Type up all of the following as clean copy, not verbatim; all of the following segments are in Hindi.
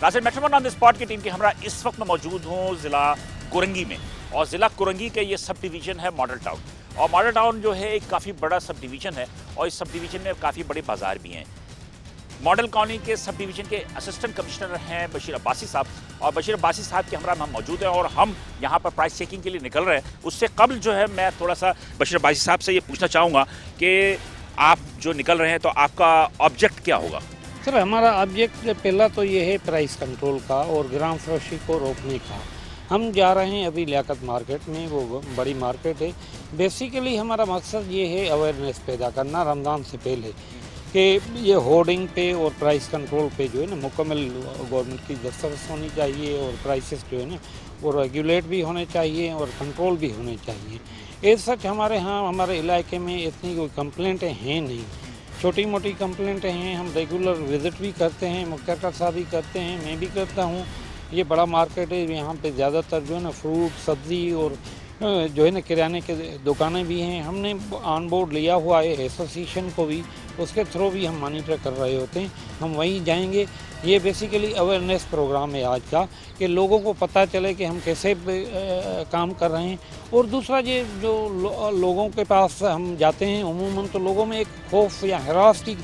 नाज़रीन, मेट्रो ऑन द स्पॉट की टीम के हमरा इस वक्त मैं मौजूद हूँ ज़िला कुरंगी में, और ज़िला कुरंगी का ये सब डिवीज़न है मॉडल टाउन। और मॉडल टाउन जो है एक काफ़ी बड़ा सब डिवीज़न है, और इस सब डिवीज़न में काफ़ी बड़े बाज़ार भी हैं। मॉडल कॉलोनी के सब डिवीज़न के असिस्टेंट कमिश्नर हैं बशीर अब्बासी साहब, और बशीर अब्बासी साहब के हमरा हम मौजूद हैं और हम यहाँ पर प्राइस चेकिंग के लिए निकल रहे हैं। उससे कबल जो है मैं थोड़ा सा बशीर अब्बासी साहब से ये पूछना चाहूँगा कि आप जो निकल रहे हैं तो आपका ऑब्जेक्ट क्या होगा? सर, हमारा ऑब्जेक्ट पहला तो ये है प्राइस कंट्रोल का और ग्राम फरोशी को रोकने का। हम जा रहे हैं अभी लियाकत मार्केट में, वो बड़ी मार्केट है। बेसिकली हमारा मकसद ये है अवेयरनेस पैदा करना रमज़ान से पहले कि ये होर्डिंग पे और प्राइस कंट्रोल पे जो है ना मुकम्मल गवर्नमेंट की दस्तखत होनी चाहिए, और प्राइसेस जो है ना वो रेगुलेट भी होने चाहिए और कंट्रोल भी होने चाहिए। एज सच हमारे यहाँ हमारे इलाके में इतनी कोई कंप्लेंटें हैं नहीं, छोटी मोटी कंप्लेंटें हैं। हम रेगुलर विज़िट भी करते हैं, मुख्तर साहब भी करते हैं, मैं भी करता हूँ। ये बड़ा मार्केट है, यहाँ पे ज़्यादातर जो है ना फ्रूट सब्ज़ी और जो है ना किराने के दुकानें भी हैं। हमने ऑन बोर्ड लिया हुआ है एसोसिएशन को भी, उसके थ्रू भी हम मॉनिटर कर रहे होते हैं। हम वहीं जाएंगे। ये बेसिकली अवेयरनेस प्रोग्राम है आज का, कि लोगों को पता चले कि हम कैसे काम कर रहे हैं। और दूसरा ये जो लोगों के पास हम जाते हैं उमूमन तो लोगों में एक खौफ या हरास की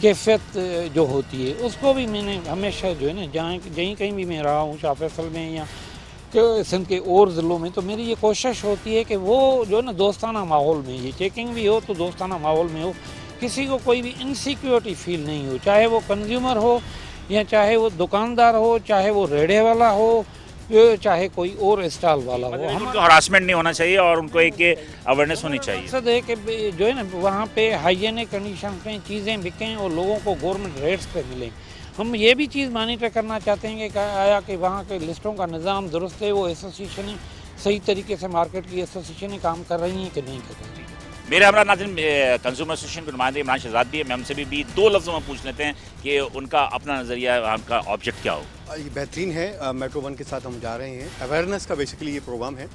कैफियत जो होती है, उसको भी मैंने हमेशा जो है ना जहाँ कहीं भी मैं रहा हूँ, शाह फैसल में या सिंध के और ज़िलों में, तो मेरी ये कोशिश होती है कि वो जो है ना दोस्ताना माहौल में ये चेकिंग भी हो तो दोस्ताना माहौल में हो, किसी को कोई भी इनसिक्योरिटी फील नहीं हो, चाहे वो कंज्यूमर हो या चाहे वो दुकानदार हो, चाहे वो रेढ़े वाला हो, चाहे कोई और स्टॉल वाला हो। उनको हरासमेंट नहीं होना चाहिए और उनको एक अवेयरनेस होनी चाहिए। मकसद है कि जो है ना वहाँ पे हाइजीनिक कंडीशन में चीज़ें बिकें और लोगों को गवर्नमेंट रेट्स पे मिलें। हम ये भी चीज़ मॉनिटर करना चाहते हैं कि आया कि वहाँ के लिस्टों का निज़ाम दुरुस्त है, वो एसोसिएशन सही तरीके से मार्केट की एसोसिएशन काम कर रही हैं कि नहीं कर रही हैं। मेरे हमरा नाज़रीन कंज्यूमर एसोसिएशन के नुमाइंदे इमरान शहजाद भी है, मैं हमसे भी दो लफ्ज़ों में पूछ लेते हैं कि उनका अपना नज़रिया, उनका ऑब्जेक्ट क्या हो। ये बेहतरीन है। मेट्रो वन के साथ हम जा रहे हैं। अवेयरनेस का बेसिकली ये प्रोग्राम है।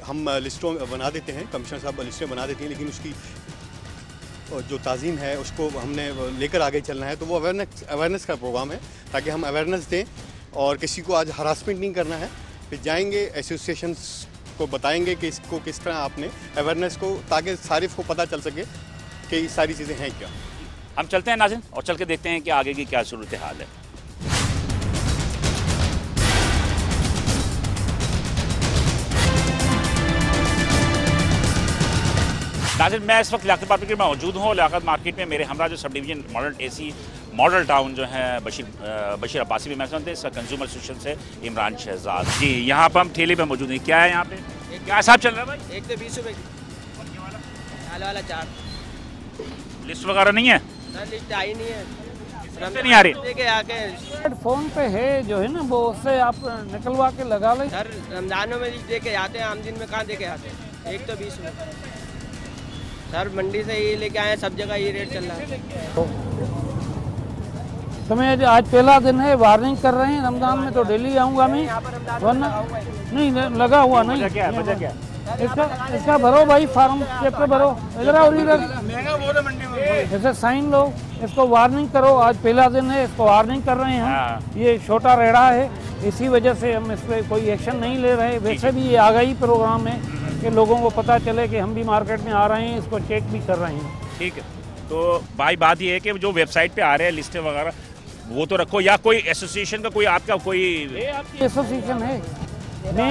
हम लिस्टों बना देते हैं, कमिश्नर साहब लिस्टें बना देती हैं, लेकिन उसकी जो ताज़ीम है उसको हमने लेकर आगे चलना है। तो वो अवेयरनेस का प्रोग्राम है, ताकि हम अवेयरनेस दें और किसी को आज हरासमेंट नहीं करना है। फिर जाएंगे एसोसिएशंस को बताएंगे कि इसको किस तरह आपने अवेयरनेस को, ताकि सारिफ को पता चल सके कि ये सारी चीज़ें हैं क्या। हम चलते हैं नाज़रीन और चल के देखते हैं कि आगे की क्या सूरत हाल है। नाज़रीन, मैं इस वक्त लियाकत मार्केट में मौजूद हूँ। लियाकत मार्केट में मेरे हमरा जो sub division model AC model town जो है बशीर अब्बासी भी महसूस थे, इसका कंज्यूमर एसोसिएशन से इमरान शहजाद जी। यहाँ पर हम ठेले पे मौजूद हैं। क्या है यहाँ पे, क्या हिसाब चल रहा है भाई? एक तो 20 रुपये की, दाल वाला 4। लिस्ट वगैरह नहीं है? सर लिस्ट आई नहीं है, नहीं आ रही। लेके आके फोन पे है जो है ना, वो उससे आप निकलवा के लगा लें। सर रमजानों में लिस्ट देके आते हैं, आम दिन में कहाँ देके आते हैं। एक तो 20 रुपये सर, मंडी से ये लेके आए, सब जगह ये रेट चल रहा है। तो मैं आज पहला दिन है, वार्निंग कर रहे हैं। रमजान में तो डेली आऊँगा मैं, वरना नहीं लगा हुआ नहीं। वजह क्या? इसका भरो भाई, फार्म चेक भरो, इधर आओ, ऐसे साइन लो, इसको वार्निंग करो। आज पहला दिन है, इसको वार्निंग कर रहे हैं हम। ये छोटा रेड़ा है, इसी वजह से हम इस पर कोई एक्शन नहीं ले रहे। वैसे भी ये आगाही प्रोग्राम है कि लोगों को पता चले कि हम भी मार्केट में आ रहे हैं, इसको चेक भी कर रहे हैं। ठीक है, तो भाई बात ये है कि जो वेबसाइट पे आ रहे हैं लिस्टें वगैरह वो तो रखो, या कोई एसोसिएशन का कोई आपका कोई आपकी एसोसिएशन है। मैं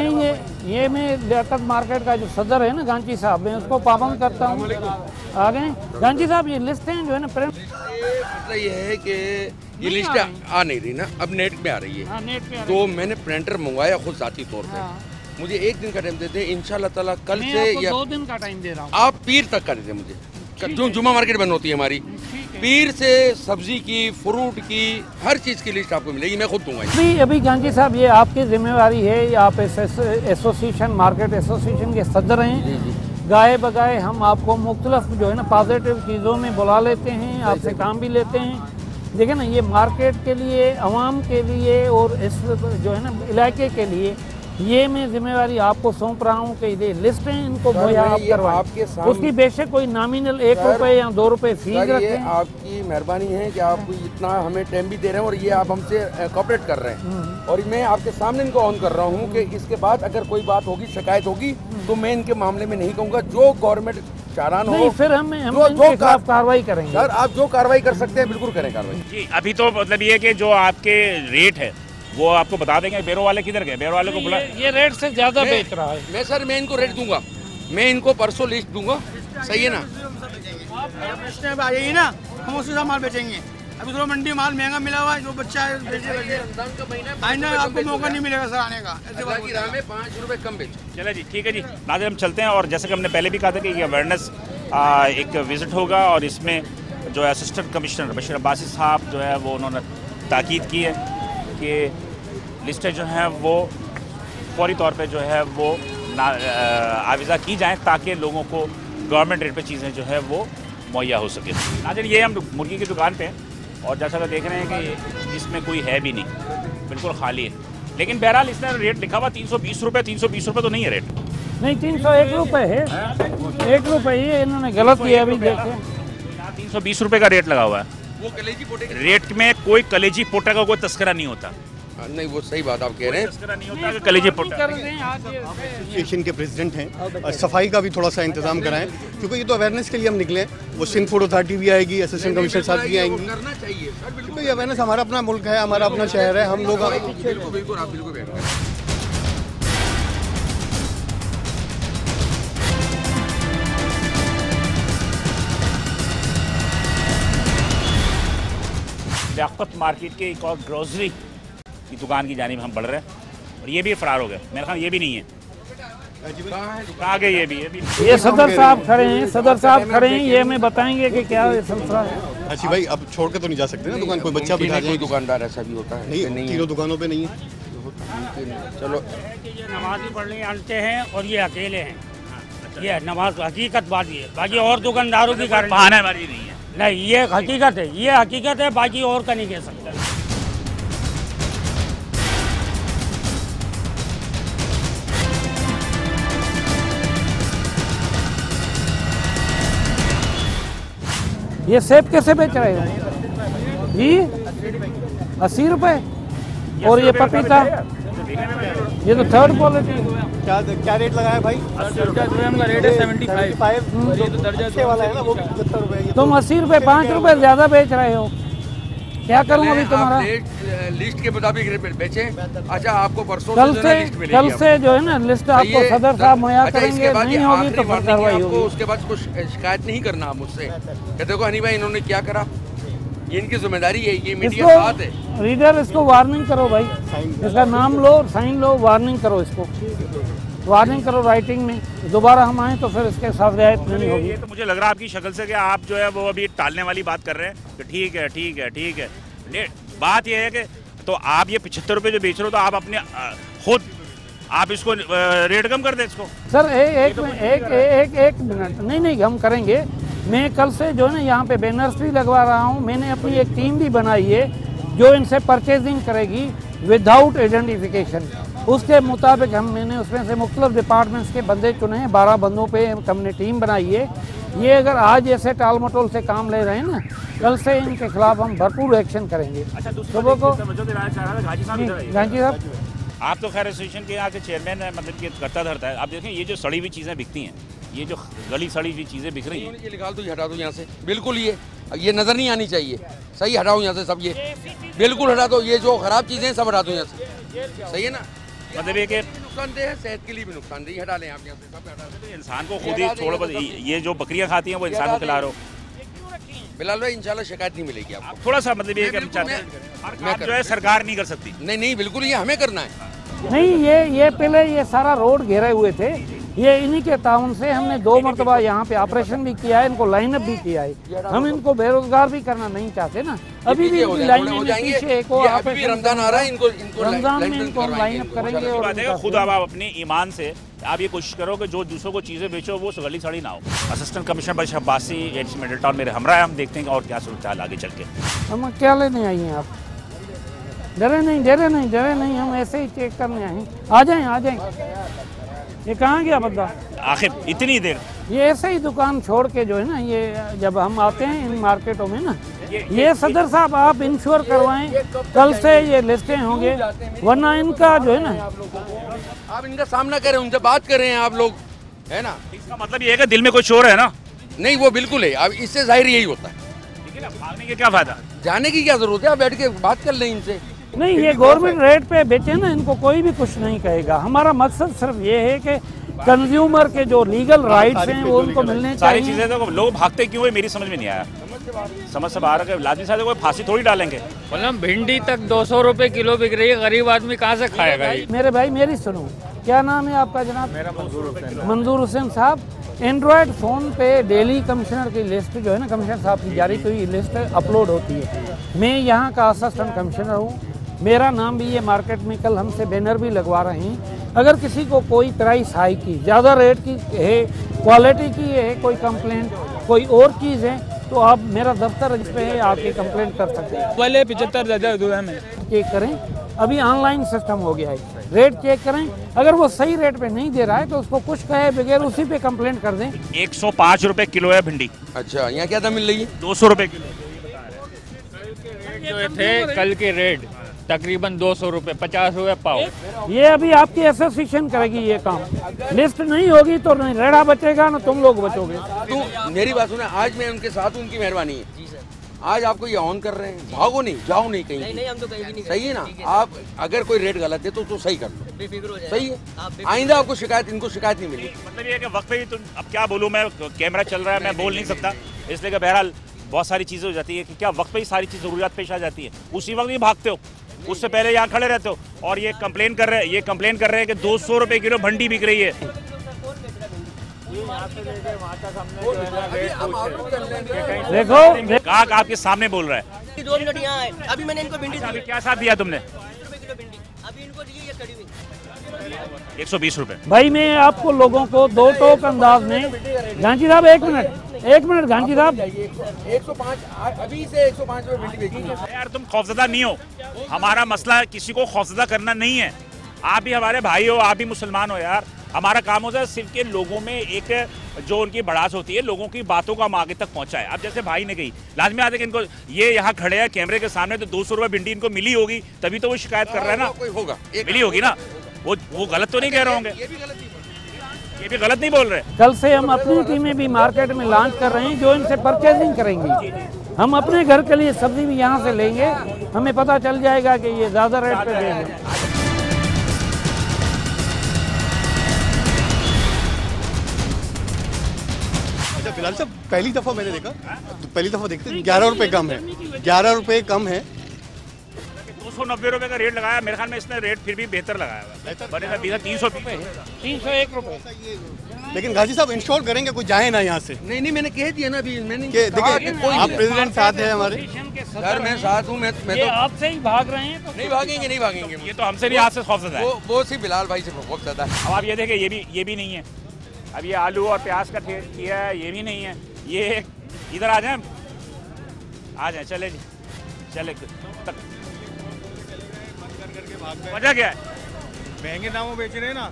ये मैं लियाकत मार्केट का जो सदर है ना गांची साहब, मैं उसको पाबंद करता हूँ। आ गए गांची साहब, ये लिस्टें जो है ना प्रिंट, मतलब ये है कि ये लिस्ट आ नहीं रही ना, अब नेट पे आ रही है। हाँ, नेट पे तो मैंने प्रिंटर मंगवाया खुद जाती तौर पे। मुझे 1 दिन का टाइम देते हैं, इंशाल्लाह ताला कल से या 2 दिन का टाइम दे रहा हूँ। आप पीर तक कर देते मुझे, जो जुमा मार्केट बंद होती है हमारी, पीर से सब्जी की, फ्रूट की, हर चीज़ की लिस्ट आपको मिलेगी, मैं खुद दूंगा। अभी गांधी साहब, ये आपकी जिम्मेवारी है, आप एसोसिएशन मार्केट एसोसिएशन के सदर हैं। गाए बगाए हम आपको मुख्तलिफ जो है ना पॉजिटिव चीज़ों में बुला लेते हैं, आपसे काम भी लेते हैं। देखिए ना, ये मार्केट के लिए, आवाम के लिए और इस जो है ना इलाके के लिए ये मैं जिम्मेवारी आपको सौंप रहा हूँ कि ये लिस्ट है, इनको मुहैया आप करवाएं। आपके सामने उसकी बेशक कोई नॉमिनल 1 रुपए या 2 रुपए फीस ये रखें। आपकी मेहरबानी है कि आप इतना हमें टाइम भी दे रहे हैं और ये आप हमसे कोऑपरेट कर रहे हैं। और मैं आपके सामने इनको ऑन कर रहा हूँ कि इसके बाद अगर कोई बात होगी, शिकायत होगी, तो मैं इनके मामले में नहीं कहूँगा। जो गवर्नमेंट चालान हो, नहीं, फिर हम जो इनके खिलाफ कार्रवाई करेंगे। सर आप जो कार्रवाई कर सकते हैं बिल्कुल करें कार्रवाई। जी, अभी तो मतलब ये कि जो आपके रेट है वो आपको बता देंगे। बैरो वाले किधर गए? बैरो वाले को बुला। ये रेट से ज्यादा बेच रहा है। मैं इनको रेट दूंगा, मैं इनको परसों लिस्ट दूंगा, सही है ना? आप आ जाइए ना, हम उसी का माल बेचेंगे। अभी थोड़ा मंडी माल महंगा मिला हुआ है, जो बच्चा है आइना आपको मौका नहीं मिलेगा सर आने का। की राह में 5 रुपए कम बेचो। चले जी, ठीक है जी, नाज़रीन हम चलते हैं। और जैसे कि हमने पहले भी कहा था कि ये अवेयरनेस एक विज़िट होगा और इसमें जो है असिस्टेंट कमिश्नर बशीर अब्बासी साहब जो है वो उन्होंने ताकीद की है कि लिस्टें जो हैं वो फौरी तौर पे जो है वो आविज़ा की जाएँ ताकि लोगों को गवर्नमेंट रेट पे चीज़ें जो है वो मुहैया हो सके। नाज़रीन ये हम मुर्गी की दुकान पे हैं और जैसा कि देख रहे हैं कि इसमें कोई है भी नहीं, बिल्कुल खाली है। लेकिन बहरहाल इसने रेट लिखा हुआ 320 रुपये। 320 रुपये तो नहीं है रेट। नहीं, 301 रुपए है। 1 रुपए ये इन्होंने गलत किया। अभी देखें 320 रुपये का रेट लगा हुआ है। वो कलेजी पोटे रेट में कोई कलेजी पोटा का कोई तस्करा नहीं होता। नहीं, वो सही बात आप कह रहे हैं। तस्करा नहीं होता कि कलेजी पोटा। एसोसिएशन के प्रेसिडेंट हैं, सफाई का भी थोड़ा सा इंतजाम कराएं, क्योंकि ये तो अवेयरनेस के लिए हम निकले हैं। वो सिंध फूड अथॉरिटी भी आएगी, असिस्टेंट कमिश्नर साहब भी आएंगी। करना चाहिए सर, क्योंकि ये अवेयरनेस हमारा अपना मुल्क है, हमारा अपना शहर है, हम लोग बिल्कुल आप बिल्कुल बैठ गए। लियाकत मार्केट के एक और ग्रोसरी की दुकान की जानिब हम बढ़ रहे हैं और ये भी फरार हो गए। मेरे ख्याल ये भी नहीं है। कहाँ गए? ये भी ये सदर साहब खड़े हैं। सदर साहब खड़े हैं, ये हमें बताएंगे कि क्या सिलसिला है। अच्छी भाई, अब छोड़ के तो नहीं जा सकते ना दुकान, कोई बच्चा बिठा कोई जाए। दुकानदार ऐसा भी होता है नहीं, तीनों दुकानों पे नहीं है। चलो, नमाज पढ़ने आते हैं और ये अकेले हैं। ये नमाज हकीकत बात ये, बाकी और दुकानदारों की कारण बहाना बाजी नहीं है। नहीं, ये हकीकत है, ये हकीकत है, बाकी और का नहीं कह सकते। ये सेब कैसे बेच रहे हो जी? 80 रुपए। और ये पपीता, ये तो थर्ड क्वालिटी। क्या रेट लगाया भाई? का रेट है 75। ये तो दर्जा वाला है ना, वो 75 रुपए। तुम 80 रुपए 5 रुपए ज्यादा बेच रहे हो। क्या करूं अभी तुम्हारा? लिस्ट के मुताबिक रेट बेचे। अच्छा, आपको परसों कल से जो है ना लिस्ट आपको सदर साहब मुहैया करेंगे। नहीं होगी तो फिर कार्रवाई होगी। उसके बाद कुछ शिकायत नहीं करना मुझसे कि देखो हनी भाई इन्होंने क्या करा। ये इनकी जिम्मेदारी है, ये मीडिया का हाथ है। रीडर इसको वार्निंग करो भाई, इसका नाम लो, साइन लो, वार्निंग करो, इसको वार्निंग करो राइटिंग में। दोबारा हम आए तो फिर इसके साथ रियायत नहीं होगी। ये तो मुझे लग रहा है आपकी शक्ल से कि आप जो है वो अभी टालने वाली बात कर रहे हैं कि ठीक है ठीक है ठीक है। बात यह है कि तो आप ये 75 रुपये जो बेच रहे हो तो आप अपने खुद आप इसको रेट कम कर दें इसको। सर एक मिनट। नहीं, हम करेंगे। मैं कल से जो है ना यहाँ पे बैनर्स भी लगवा रहा हूँ। मैंने अपनी एक टीम भी बनाई है जो इनसे परचेजिंग करेगी विदाउट आइडेंटिफिकेशन। उसके मुताबिक मैंने उसमें से मुख्तलिफ डिपार्टमेंट्स के बंदे चुने हैं। 12 बंदों पे हमने टीम बनाई है। ये अगर आज ऐसे टाल मटोल से काम ले रहे हैं ना, कल से इनके खिलाफ हम भरपूर एक्शन करेंगे। अच्छा, सुबह को गांधी साहब, आप तो खैर एसोसिएशन के यहाँ के चेयरमैन है, मतलब कि करता धरता है। आप देखें ये जो सड़ी हुई चीज़ें बिकती हैं, ये जो गली सड़ी हुई चीज़ें बिक रही हैं, ये निकाल दो, हटा दो यहाँ से। बिल्कुल ये नज़र नहीं आनी चाहिए। सही, हटाओ यहाँ से सब। ये बिल्कुल हटा दो। ये जो ख़राब चीज़ें हैं सब हटा दो यहाँ से। सही है ना? मतलब ये कि नुकसानदेह है, सेहत के लिए भी नुकसानदेह। हटा लें आप यहाँ से, सब हटा दें। इंसान को खुद ही छोड़ो। बस ये जो बकरियां खाती हैं वो इंसान को खिला रहे हो। बिलाल भाई इंशाल्लाह शिकायत नहीं मिलेगी आपको। थोड़ा सा मतलब ये कि हम चाहते हैं हर काम जो है सरकार नहीं कर सकती। नहीं, बिल्कुल ये हमें करना है। नहीं, ये पहले ये सारा रोड घेरे हुए थे। ये इन्हीं के ताउन से हमने 2 मरतबा यहाँ पे ऑपरेशन भी किया है, इनको लाइनअप भी किया है। हम इनको बेरोजगार भी करना नहीं चाहते ना। अभी भी लाइन में पीछे एक और रमजान आ रहा है, रमजान में इनको लाइनअप करेंगे। और खुद आप अपने ईमान से आप ये कोशिश करो कि जो दूसरों को चीज़ें बेचो वो गली सड़ी ना हो। Assistant commissioner Bashir Abbasi middle town मेरे हमरा है। हम देखते हैं और क्या सूरत हाल आगे चल के। हम क्या लेने आई हैं आप? डरे नहीं, हम ऐसे ही चेक करने आए हैं। आ जाएं। ये कहाँ गया बंदा? आखिर इतनी देर ये ऐसे ही दुकान छोड़ के जो है ना, ये जब हम आते हैं इन मार्केटों में ना, ये सदर साहब आप इंश्योर करवाएं, कल से ये लिस्टें होंगे, वरना इनका जो है ना, आप इनका सामना करें, उनसे बात करें आप लोग, है ना। इसका मतलब ये है कि दिल में कोई चोर है ना? नहीं, वो बिल्कुल है। अब इससे जाहिर यही होता है। लेकिन अब भागने के क्या फायदा? जाने की क्या जरूरत है, आप बैठ के बात कर लें इनसे। नहीं, ये गवर्नमेंट रेट पे बेचे ना, इनको कोई भी कुछ नहीं कहेगा। हमारा मकसद सिर्फ ये है कि कंज्यूमर के जो लीगल राइट्स हैं वो उनको मिलने सारी चाहिए। चीजें तो लोग भागते क्यों है मेरी समझ में नहीं आया। समझ से बाहर है, लाजमी साहब कोई फांसी थोड़ी डालेंगे। मतलब भिंडी तक 200 रुपए किलो बिक रही है, गरीब आदमी कहाँ से खाएगा ये? मेरे भाई मेरी सुनो, क्या नाम है आपका जनाब? मेरा मंजूर हुसैन साहब। एंड्रॉयड फ़ोन पे डेली कमिश्नर की लिस्ट जो है ना, कमिश्नर साहब की जारी की हुई लिस्ट अपलोड होती है। मैं यहाँ का असिस्टेंट कमिश्नर हूँ, मेरा नाम भी ये मार्केट में कल हमसे बैनर भी लगवा रहे हैं। अगर किसी को कोई प्राइस हाई की, ज़्यादा रेट की है, क्वालिटी की है, कोई कंप्लेंट कोई और चीज़ है, तो आप मेरा दफ्तर इस पे है, आके कंप्लेंट कर सकते हैं। पहले 75,000 दूल्हा में चेक करें, अभी ऑनलाइन सिस्टम हो गया है, रेट चेक करें। अगर वो सही रेट पे नहीं दे रहा है तो उसको कुछ कहे बगैर उसी पे कंप्लेंट कर दें। 105 रुपए किलो है भिंडी। अच्छा, यहाँ क्या दाम मिल रही है? 200 रुपए किलो जो थे कल के रेट तकरीबन 200 रुपए, 50 रुपए पाव। ये अभी आपकी एसोसिएशन करेगी ये काम। लिस्ट नहीं होगी तो नहीं रेड़ा बचेगा, ना तुम लोग बचोगे। तो मेरी बात सुने, आज मैं उनके साथ हूं, उनकी मेहरबानी है। आज आपको ये ऑन कर रहे हैं, भागो नहीं, जाओ नहीं कहीं। नहीं, हम तो कहीं भी नहीं। सही है ना? आप अगर कोई रेट गलत है तो उसको सही कर लो, बेफिक्र हो जाए। सही है। आइंदा आपको शिकायत, इनको शिकायत नहीं मिली। मतलब ये है कि वक्त पे ही तुम, अब क्या बोलूँ मैं, कैमरा चल रहा है, मैं बोल नहीं सकता, इसलिए कि बहरहाल बहुत सारी चीज़ें हो जाती है कि क्या वक्त पे ही सारी चीज़ ज़रूरियात पेश आ जाती है, उसी वक्त ही भागते हो, उससे पहले यहाँ खड़े रहते हो। और ये कंप्लेन कर रहे हैं कि 200 रुपए किलो भिंडी बिक रही है। देखो कहाँ आपके सामने बोल रहा है। 2 मिनट यहाँ है, अभी मैंने इनको भिंडी अभी क्या साथ दिया तुमने? 120 रुपए किलो भिंडी, अभी इनको दी ये कड़ी हुई 120 रुपए। भाई, मैं आपको लोगों को दो टोक अंदाज में, गांधी साहब एक मिनट गांधी साहब, 105 अभी से 105 रुपए भिंडी बेची है। यार तुम खौफजदा नहीं हो, हमारा मसला किसी को खौफजदा करना नहीं है। आप भी हमारे भाई हो, आप भी मुसलमान हो यार। हमारा काम होता है सिर्फ के लोगों में एक जो उनकी बढ़ास होती है, लोगों की बातों को हम आगे तक पहुंचाए। अब जैसे भाई ने कही, लाजमी आते कि इनको ये यहाँ खड़े हैं कैमरे के सामने, तो 200 रुपए भिंडी इनको मिली होगी, तभी तो वो शिकायत कर रहा है ना। कोई होगा, मिली होगी ना, वो गलत तो नहीं कह रहे होंगे, ये भी गलत नहीं बोल रहे। कल से हम अपनी टीमें भी मार्केट में लॉन्च कर रहे हैं जो इनसे परचेजिंग करेंगी। हम अपने घर के लिए सब्जी भी यहाँ से लेंगे, हमें पता चल जाएगा कि ये ज़्यादा रेट पे दे रहे हैं। अच्छा फिलहाल साहब, पहली दफ़ा मैंने देखा, पहली दफ़ा देखते 11 रुपये कम है, 11 रुपये कम है। 290 रुपए का रेट लगाया, मेरे ख्याल में इसने रेट फिर भी बेहतर लगाया हुआ है। बनेगा 301 रुपए। लेकिन गाजी साहब इंश्योर करेंगे कोई जाए ना यहाँ से। नहीं, मैंने कह दिया ना अभी, मैंने देखिए आप प्रेसिडेंट साथ हैं हमारे। सर मैं साथ हूँ, मैं ये तो आपसे ही भाग रहे हैं तो नहीं भागेंगे। ये तो हमसे नहीं, आपसे खौफजदा है। वो सिर्फ बिलाल भाई से बहुत ज्यादा है। अब आप ये देखें, ये भी नहीं है। अब ये आलू और प्याज का किया है, ये भी नहीं है। ये इधर आ जाए, चले जी, चले तक। वजह क्या है? महंगे दामों बेच रहे हैं ना,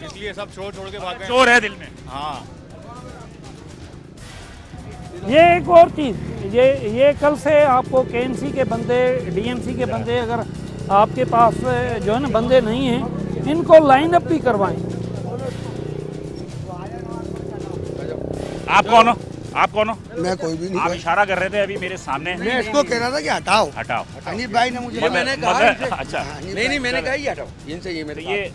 इसलिए सब छोड़ के भाग गए। चोर है दिल में। हाँ, ये एक और चीज़, ये कल से आपको केएनसी के बंदे, डीएमसी के बंदे, अगर आपके पास जो है ना बंदे नहीं हैं, इनको लाइन अप भी करवाएं। आप कौन हो? मैं कोई भी आप इशारा कर रहे थे अभी मेरे सामने। मैं इसको कह रहा था कि हटाओ। अनिल भाई ने मुझे मैंने कहा अच्छा, नहीं मैंने कहा ये हटाओ इनसे, ये मेरे ये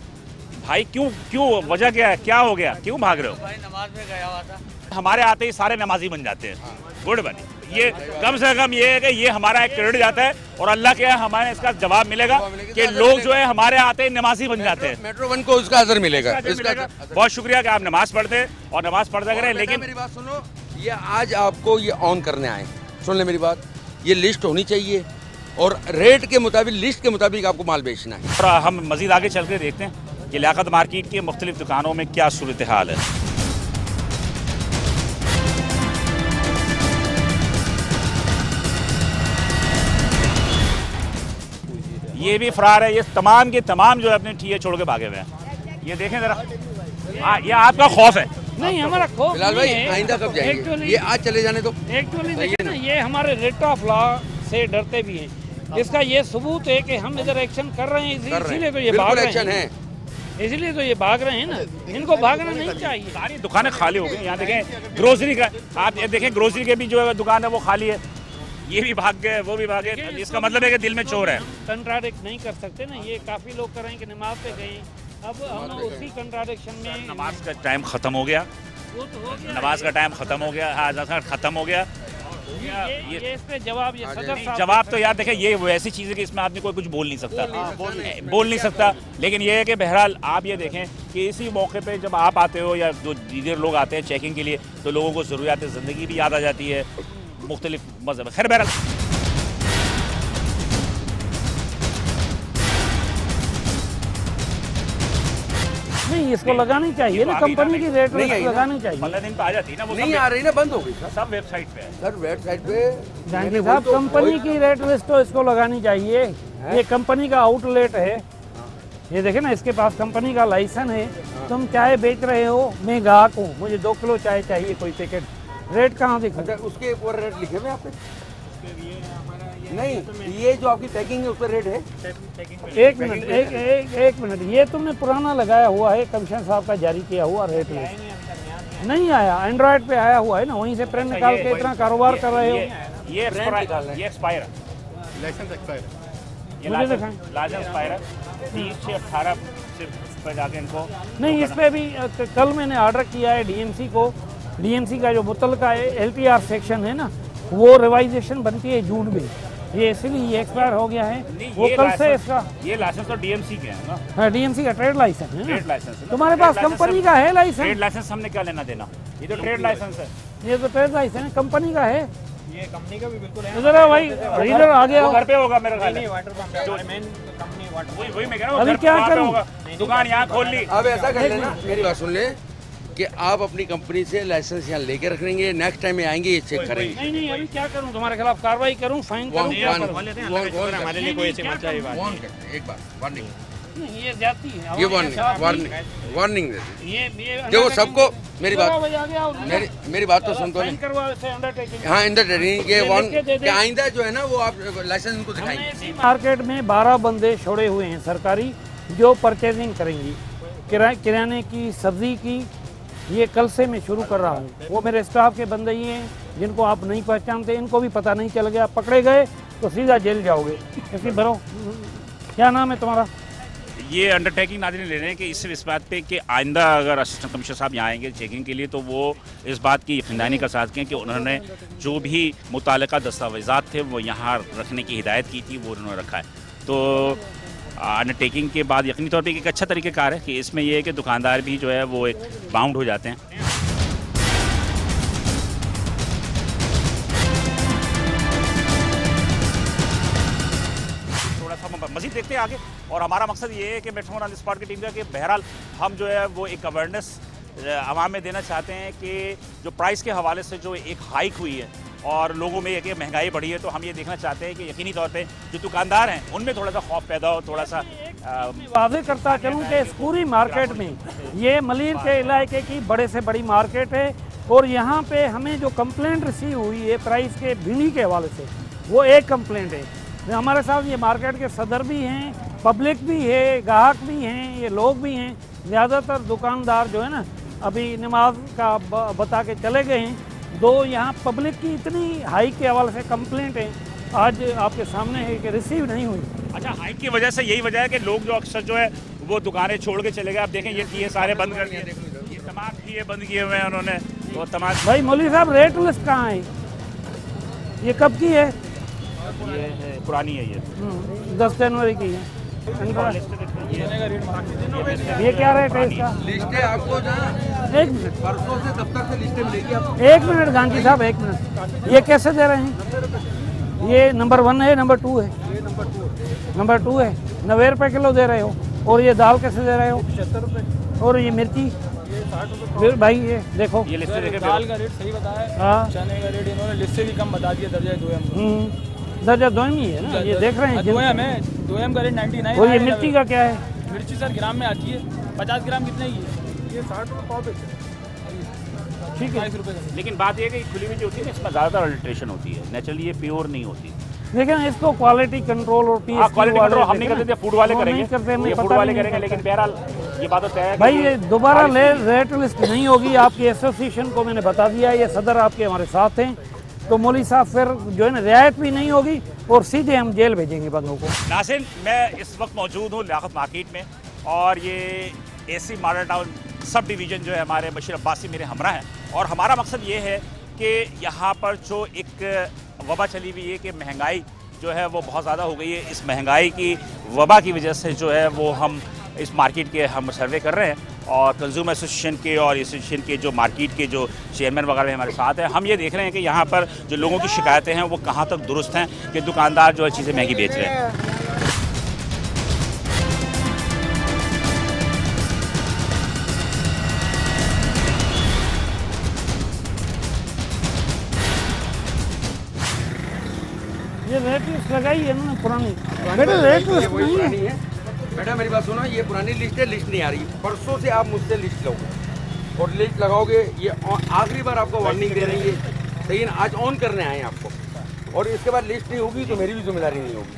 भाई क्यों वजह क्या है, क्या हो गया, क्यों भाग रहे हो? भाई नमाज में गया हुआ था। हमारे आते ही सारे नमाजी बन जाते हैं। गुड बनी। ये कम से कम ये है कि ये हमारा एक क्रेडिट जाता है, और अल्लाह के यहाँ हमारे इसका जवाब मिलेगा कि लोग जो है हमारे आते ही नमाजी बन जाते हैं। मेट्रो 1 को उसका असर मिलेगा। बहुत शुक्रिया कि आप नमाज पढ़ते हैं और नमाज पढ़ते करें। लेकिन मेरी बात सुनो, ये आज आपको ये ऑन करने आए, सुन ले मेरी बात, ये लिस्ट होनी चाहिए और रेट के मुताबिक, लिस्ट के मुताबिक आपको माल बेचना है। और हम मजीद आगे चल कर देखते हैं कि लियाकत मार्केट के मुख्तलिफ दुकानों में क्या सूरत हाल है। ये भी फरार है। ये तमाम के तमाम जो है अपने ठिये छोड़ के भागे हुए हैं। ये देखें जरा, ये आपका खौफ है? नहीं, हमारा खौफ बिलाल भाई, नहीं है। आइंदा कब जाएंगे? Actually- ये आज चले जाने दो। एक्चुअली देखिए ना, ये हमारे रेट ऑफ लॉ से डरते भी हैं। इसका ये सबूत है कि हम इधर एक्शन कर रहे हैं, इसीलिए तो ये भाग रहे एक्शन हैं। है। इसीलिए तो ये भाग रहे हैं ना, इनको भागना नहीं चाहिए। सारी दुकानें खाली हो गई। यहाँ देखें ग्रोसरी का, आप ये देखें ग्रोसरी के भी जो है दुकान है वो खाली है। ये भी भाग गए, वो भी भागे। इसका मतलब है कि दिल में चोर है। कंट्राडिक्ट नहीं कर सकते ना, ये काफी लोग कर रहे हैं कि नमाज पे गए, अब हम उसी कंट्राडिक्शन में। नमाज का टाइम खत्म हो गया, वो तो हो गया। नमाज का टाइम खत्म हो गया, हाँ खत्म हो गया। ये इस पे जवाब ये सदर साहब जवाब तो यार देखें, ये वैसी चीज़ है कि इसमें आदमी कोई कुछ बोल नहीं सकता, बोल नहीं सकता। लेकिन ये है कि बहरहाल आप ये देखें कि इसी मौके पे जब आप आते हो या जो दीगर लोग आते हैं चेकिंग के लिए, तो लोगों को ज़रूरियात ज़िंदगी भी याद आ जाती है, मुख्तलिफ मज़हब। खैर बहरहाल नहीं, इसको लगानी चाहिए ना, कंपनी की रेट नहीं आई ना। लगानी चाहिए। 15 दिन पे आ जाती है ना, वो नहीं आ रही ना, बंद हो गई सर। सब वेबसाइट पे है। सर वेबसाइट पे जानकी साहब, कंपनी की रेट लिस्ट तो इसको लगानी चाहिए। ये कंपनी का आउटलेट है, ये देखे ना, इसके पास कंपनी का लाइसेंस है। तुम चाय बेच रहे हो, मैं ग्राहक हूँ, मुझे 2 किलो चाय चाहिए, कोई पैकेट, रेट कहाँ दिखा? अच्छा, उसके ऊपर रेट लिखे हुए आप पे? नहीं, ये जो आपकी पैकिंग है उस पर रेट है। एक मिनट, ये तुमने पुराना लगाया हुआ है, कमिश्नर साहब का जारी किया हुआ रेट लिस्ट नहीं आया, एंड्रॉइड पे आया हुआ है ना, वहीं से प्रिंट निकाल के इतना कारोबार कर रहे हो। ये एक्सपायर है, लाइसेंस एक्सपायर है। मुझे दिखाएं। लाइसेंस एक्सपायर है 30 से 18 पे जाके इनको। नहीं, इस पे भी कल मैंने ऑर्डर किया है डीएमसी को। डीएमसी का जो मुतलका है एलटीआर सेक्शन है ना, वो रिवाइजेशन बनती है जून में, ये इसीलिए ये एक्सपायर हो गया है। वो कल से इसका, ये लाइसेंस तो डीएमसी के है ना, हाँ, डीएमसी का ट्रेड लाइसेंस है ट्रेड ना। लाइसेंस है ना। तुम्हारे पास कंपनी का है लाइसेंस? ट्रेड लाइसेंस हमने क्या लेना देना, ये तो ट्रेड लाइसेंस है। ये तो ट्रेड लाइसेंस है, कंपनी का है। ये कंपनी का भी बिल्कुल है। इधर भाई, इधर आ गया। वो घर पे होगा मेरा ख्याल है। वाटर पंप जो मेन कंपनी वाटर, वही मैं कह रहा हूँ, अभी घर पे क्या वहाँ पे करूं? होगा। दुकान यहाँ खोल ली। अब ऐसा कर लेना, मेरी बात सुन ले कि आप अपनी कंपनी से लाइसेंस यहाँ लेके रख लेंगे, नेक्स्ट टाइम में आएंगे ये चेक करेंगे। नहीं, अभी क्या करूं, तुम्हारे खिलाफ कार्रवाई करूं, फाइन करूं, क्या करूं? हमारे लिए कोई ऐसी मसला बात वार्न करते हैं, एक बार वार्निंग, नहीं, ये जाती है ये वार्निंग देते हैं। ये देखो सबको मेरी बात, भाई आ गया, मेरी बात तो सुन तो फाइन नहीं। करवा से अंडरटेकिंग। हाँ, इंटरटेनिंग ये वार्न लिख के दे दे। कि आइंदा जो है ना वो आप लाइसेंस उनको दिखाएंगे। मार्केट में 12 बंदे छोड़े हुए हैं सरकारी, जो परचेजिंग करेंगी किराने की, सब्जी की। ये कल से मैं शुरू कर रहा हूँ। वो मेरे स्टाफ के बंदे ही हैं जिनको आप नहीं पहचानते, इनको भी पता नहीं चल गया, पकड़े गए तो सीधा जेल जाओगे। इसकी भरो, क्या नाम है तुम्हारा? ये अंडरटेकिंग नाज़रीन ले रहे हैं कि इस बात पे कि आइंदा अगर असिस्टेंट कमिश्नर साहब यहाँ आएंगे चेकिंग के लिए, तो वो इस बात की यकीनदानी का साथ करें कि उन्होंने जो भी मुताल्लिका दस्तावेज़ात थे वो यहाँ रखने की हिदायत की थी, वो उन्होंने रखा है। तो अंडरटेकिंग के बाद यकीनी तौर पे एक अच्छा तरीक़ेकार है कि इसमें यह है कि दुकानदार भी जो है वो एक बाउंड हो जाते हैं। थोड़ा सा मज़ीद देखते हैं आगे, और हमारा मकसद ये है कि मेट्रो ऑन द स्पॉट की टीम का कि बहरहाल हम जो है वो एक अवेयरनेस आवाम में देना चाहते हैं कि जो प्राइस के हवाले से जो एक हाइक हुई है और लोगों में एक महंगाई बढ़ी है, तो हम ये देखना चाहते हैं कि यकीनी तौर पे जो दुकानदार हैं उनमें थोड़ा सा खौफ पैदा हो, थोड़ा सा वाज़ेह करता चलूँ कि इस पूरी मार्केट में ये मलिर के इलाके की बड़े से बड़ी मार्केट है, और यहाँ पे हमें जो कंप्लेंट रिसीव हुई है प्राइस के भिड़ी के हवाले से, वो एक कंप्लेंट है। हमारे साथ ये मार्केट के सदर भी हैं, पब्लिक भी है, ग्राहक भी हैं, ये लोग भी हैं। ज़्यादातर दुकानदार जो है ना अभी नमाज का बता के चले गए हैं। दो यहाँ पब्लिक की इतनी हाई के हवाले से कंप्लेंट है, आज आपके सामने है कि रिसीव नहीं हुई। अच्छा, हाइक की वजह से यही वजह है कि लोग जो अक्सर जो है वो दुकानें छोड़ के चले गए। आप देखें ये ठिये सारे बंद कर दिए, ये तमाम ठिये बंद किए हुए हैं उन्होंने। तो तमाम भाई मौलवी साहब, रेट लिस्ट कहाँ है? ये कब की है? ये पुरानी है, ये 10 जनवरी की है। ये क्या रेट है इसका? लिस्टें आपको ना एक मिनट, परसों से दफ्तर से लिस्टें मिलेगी आपको। एक मिनट गांधी साहब, एक मिनट। ये कैसे दे रहे हैं? ये नंबर 1 है, नंबर 2 है? नंबर 2 है, 90 रुपये किलो दे रहे हो। और ये दाल कैसे दे रहे हो? 75 रुपये। और ये मिर्ची? ये 60 रुपये। फिर भाई ये देखो, ये लिस्ट देखे, दाल का रेट सही बताया, हाँ, चने का रेट इन्होंने लिस्ट से भी कम बता दिया, दर्जा 2 दर्जा 2 ही है ना, ये देख रहे हैं। में 2M का रेट 99। और ये मिर्ची का क्या है? मिर्ची सर ग्राम में आती है, 50 ग्राम कितने की है? ये 60 रुपये पाव बेचते हैं। ठीक है। 22 रुपये का। लेकिन बात यह है कि खुली हुई जो होती है ना, इसमें ज़्यादातर अल्ट्रेशन होती है, नेचुरली ये प्योर नहीं होती। लेकिन इसको क्वालिटी कंट्रोल और पीएसक्यू क्वालिटी कंट्रोल हम नहीं करते, फूड वाले करेंगे, ये फूड वाले करेंगे। लेकिन बहरहाल ये बात तो तय है भाई, ये दोबारा रेट लिस्ट नहीं होगी। आपकी एसोसिएशन को मैंने बता दिया, ये सदर आपके हमारे साथ हैं, तो मौली साहब फिर जो है ना रियायत भी नहीं होगी और सीधे हम जेल भेजेंगे बंदों को। नाज़रीन, मैं इस वक्त मौजूद हूँ लियाकत मार्केट में, और ये AC model town sub division जो है हमारे बशीर अब्बासी मेरे हमरा हैं। और हमारा मकसद ये है कि यहाँ पर जो एक वबा चली हुई है कि महंगाई जो है वो बहुत ज़्यादा हो गई है, इस महंगाई की वबा की वजह से जो है वो हम इस मार्केट के हम सर्वे कर रहे हैं, और कंज्यूमर एसोसिएशन के और एसोसिएशन के जो मार्केट के जो चेयरमैन वगैरह हमारे साथ हैं। हम ये देख रहे हैं कि यहाँ पर जो लोगों की शिकायतें हैं वो कहाँ तक दुरुस्त हैं कि दुकानदार जो है चीज़ें महंगी बेच रहे हैं। ये रेट लिस्ट लगाई है ना पुरानी, बेटा रेट लिस्ट नहीं है। बेटा मेरी बात सुनो, ये पुरानी लिस्ट है, लिस्ट नहीं आ रही। परसों से आप मुझसे लिस्ट लो और लिस्ट लगाओगे। ये आखिरी बार आपको वार्निंग दे रही है, सही है ना? आज ऑन करने आए हैं आपको, और इसके बाद लिस्ट नहीं होगी तो मेरी भी जिम्मेदारी नहीं होगी,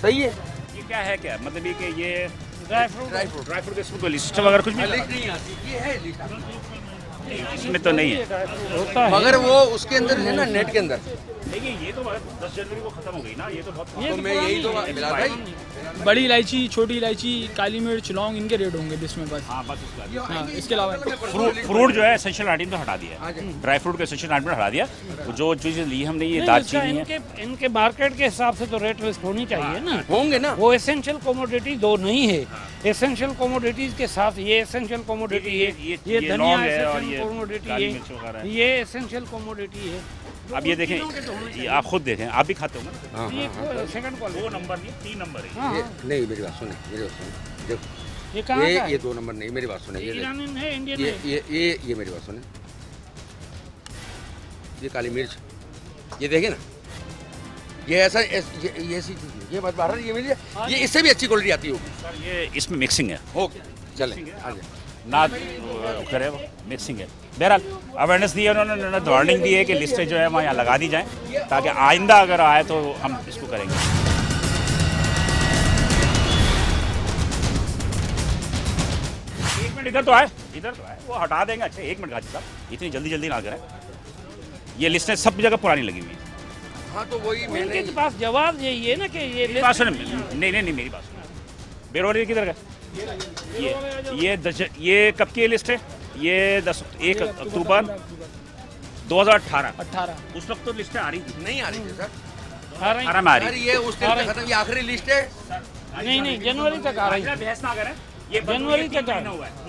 सही है? ये क्या है, क्या मतलब ये कि ये ड्राई फ्रूट इसमें कोई लिस्ट वगैरह कुछ लिस्ट नहीं आती, ये है लिस्ट, इसमें तो नहीं है, मगर वो उसके अंदर है ना, नेट के अंदर। देखिए ये तो 10 जनवरी को खत्म हो गई ना, ये तो बहुत तो मैं यही तो मिला भाई। बड़ी इलायची, छोटी इलायची, काली मिर्च, लौंग, इनके रेट होंगे लिस्ट में बस। हाँ, बस इसका। हाँ, इसके अलावा फ्रूट जो है एसेंशियल आइटम तो हटा दिया, ड्राई फ्रूट के एसेंशियल आइटम हटा दिया। जो चीज़ें ली हमने, ये दालचीनी है, इनके मार्केट के हिसाब से तो रेट लिस्ट होनी चाहिए ना, होंगे ना। वो एसेंशियल कमोडिटी दो नहीं है। एसेंशियल कमोडिटीज के साथ ये एसेंशियल कमोडिटी है, ये धनिया एसेंशियल कमोडिटी है, ये एसेंशियल कमोडिटी है। अब ये देखें, ये आप खुद देखें, आप भी खाते हो ना? ये सेकंड क्वालिटी, 2 नंबर नहीं 3 नंबर है। नहीं, मेरी बात सुने, मेरी बात सुने, देखो ये कहाँ का है? ये 2 नंबर नहीं, मेरी बात सुने, ये ईरानी है, इंडियन है। ये मेरी बात सुने, ये काली मिर्च, ये देखे ना, ये ऐसा ये ऐसी चीज, ये बात बाहर ये मिल जाए, ये इससे भी अच्छी क्वालिटी आती होगी सर। ये इसमें मिक्सिंग है, ओके चले आगे ना करे, वो मिक्सिंग है। बहरहाल अवेयरनेस दी है उन्होंने, वार्निंग दी है कि लिस्टें जो है वहाँ यहाँ लगा दी जाएँ, ताकि आइंदा अगर आए तो हम इसको करेंगे। एक मिनट इधर तो आए, वो हटा देंगे। अच्छा 1 मिनट गाजी साहब, इतनी जल्दी ना करें। ये लिस्टें सब जगह पुरानी लगी हुई है। हाँ तो वही उनके पास जवाब यही है ना कि ये बात सुने, नहीं मेरी बात सुने, बेरोजगारी किधर गए? ये कब की लिस्ट है? ये 1 अक्टूबर 2018। उस वक्त तो लिस्टें आ रही थी, नहीं आ रही थी सर, 18 में आ रही। ये उस टाइम पे खत्म, ये आखिरी लिस्ट है। नहीं जनवरी तक आ रही है, बहस ना करें, ये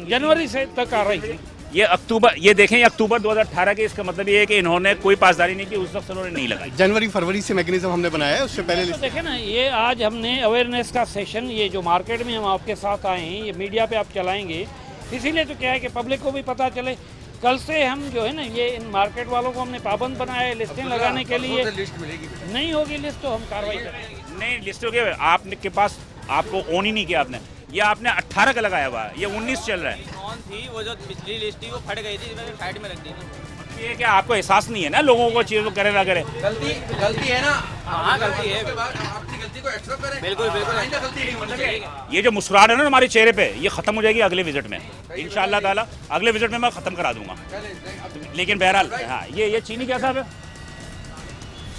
जनवरी से तक आ रही थी। ये अक्टूबर, ये देखें, ये अक्टूबर 2018 के, इसका मतलब ये है कि इन्होंने कोई पासदारी नहीं की, उस वक्त उन्होंने नहीं लगाई। जनवरी फरवरी से मैकेनिज्म हमने बनाया है, उससे पहले तो देखें ना, ये आज हमने अवेयरनेस का सेशन, ये जो मार्केट में हम आपके साथ आए हैं, ये मीडिया पे आप चलाएंगे, इसीलिए तो क्या है कि पब्लिक को भी पता चले। कल से हम जो है ना, ये इन मार्केट वालों को हमने पाबंद बनाया है लिस्टें लगाने के लिए। लिस्ट मिलेगी, नहीं होगी लिस्ट तो हम कार्रवाई करेंगे। नहीं लिस्ट हो गया, आपने के पास आपको ऑन ही नहीं किया आपने, ये आपने 18 का लगाया हुआ है, ये 19 चल रहा है। ऑन थी, वो जो पिछली लिस्ट थी वो फट गई थी, मैंने साइड में रख दी थी। ये क्या आपको एहसास नहीं है ना लोगों को चीज़ करे ना करे? गलती है ना। हाँ गलती है, आपकी गलती को एक्सेप्ट करें, बिल्कुल गलती नहीं होनी चाहिए। ये जो मुस्कुराहट है ना हमारे चेहरे पे, ये खत्म हो जाएगी अगले विजिट में इंशाल्लाह ताला। अगले विजिट में मैं खत्म करा दूंगा। लेकिन बहरहाल हाँ, ये चीनी क्या साहब है?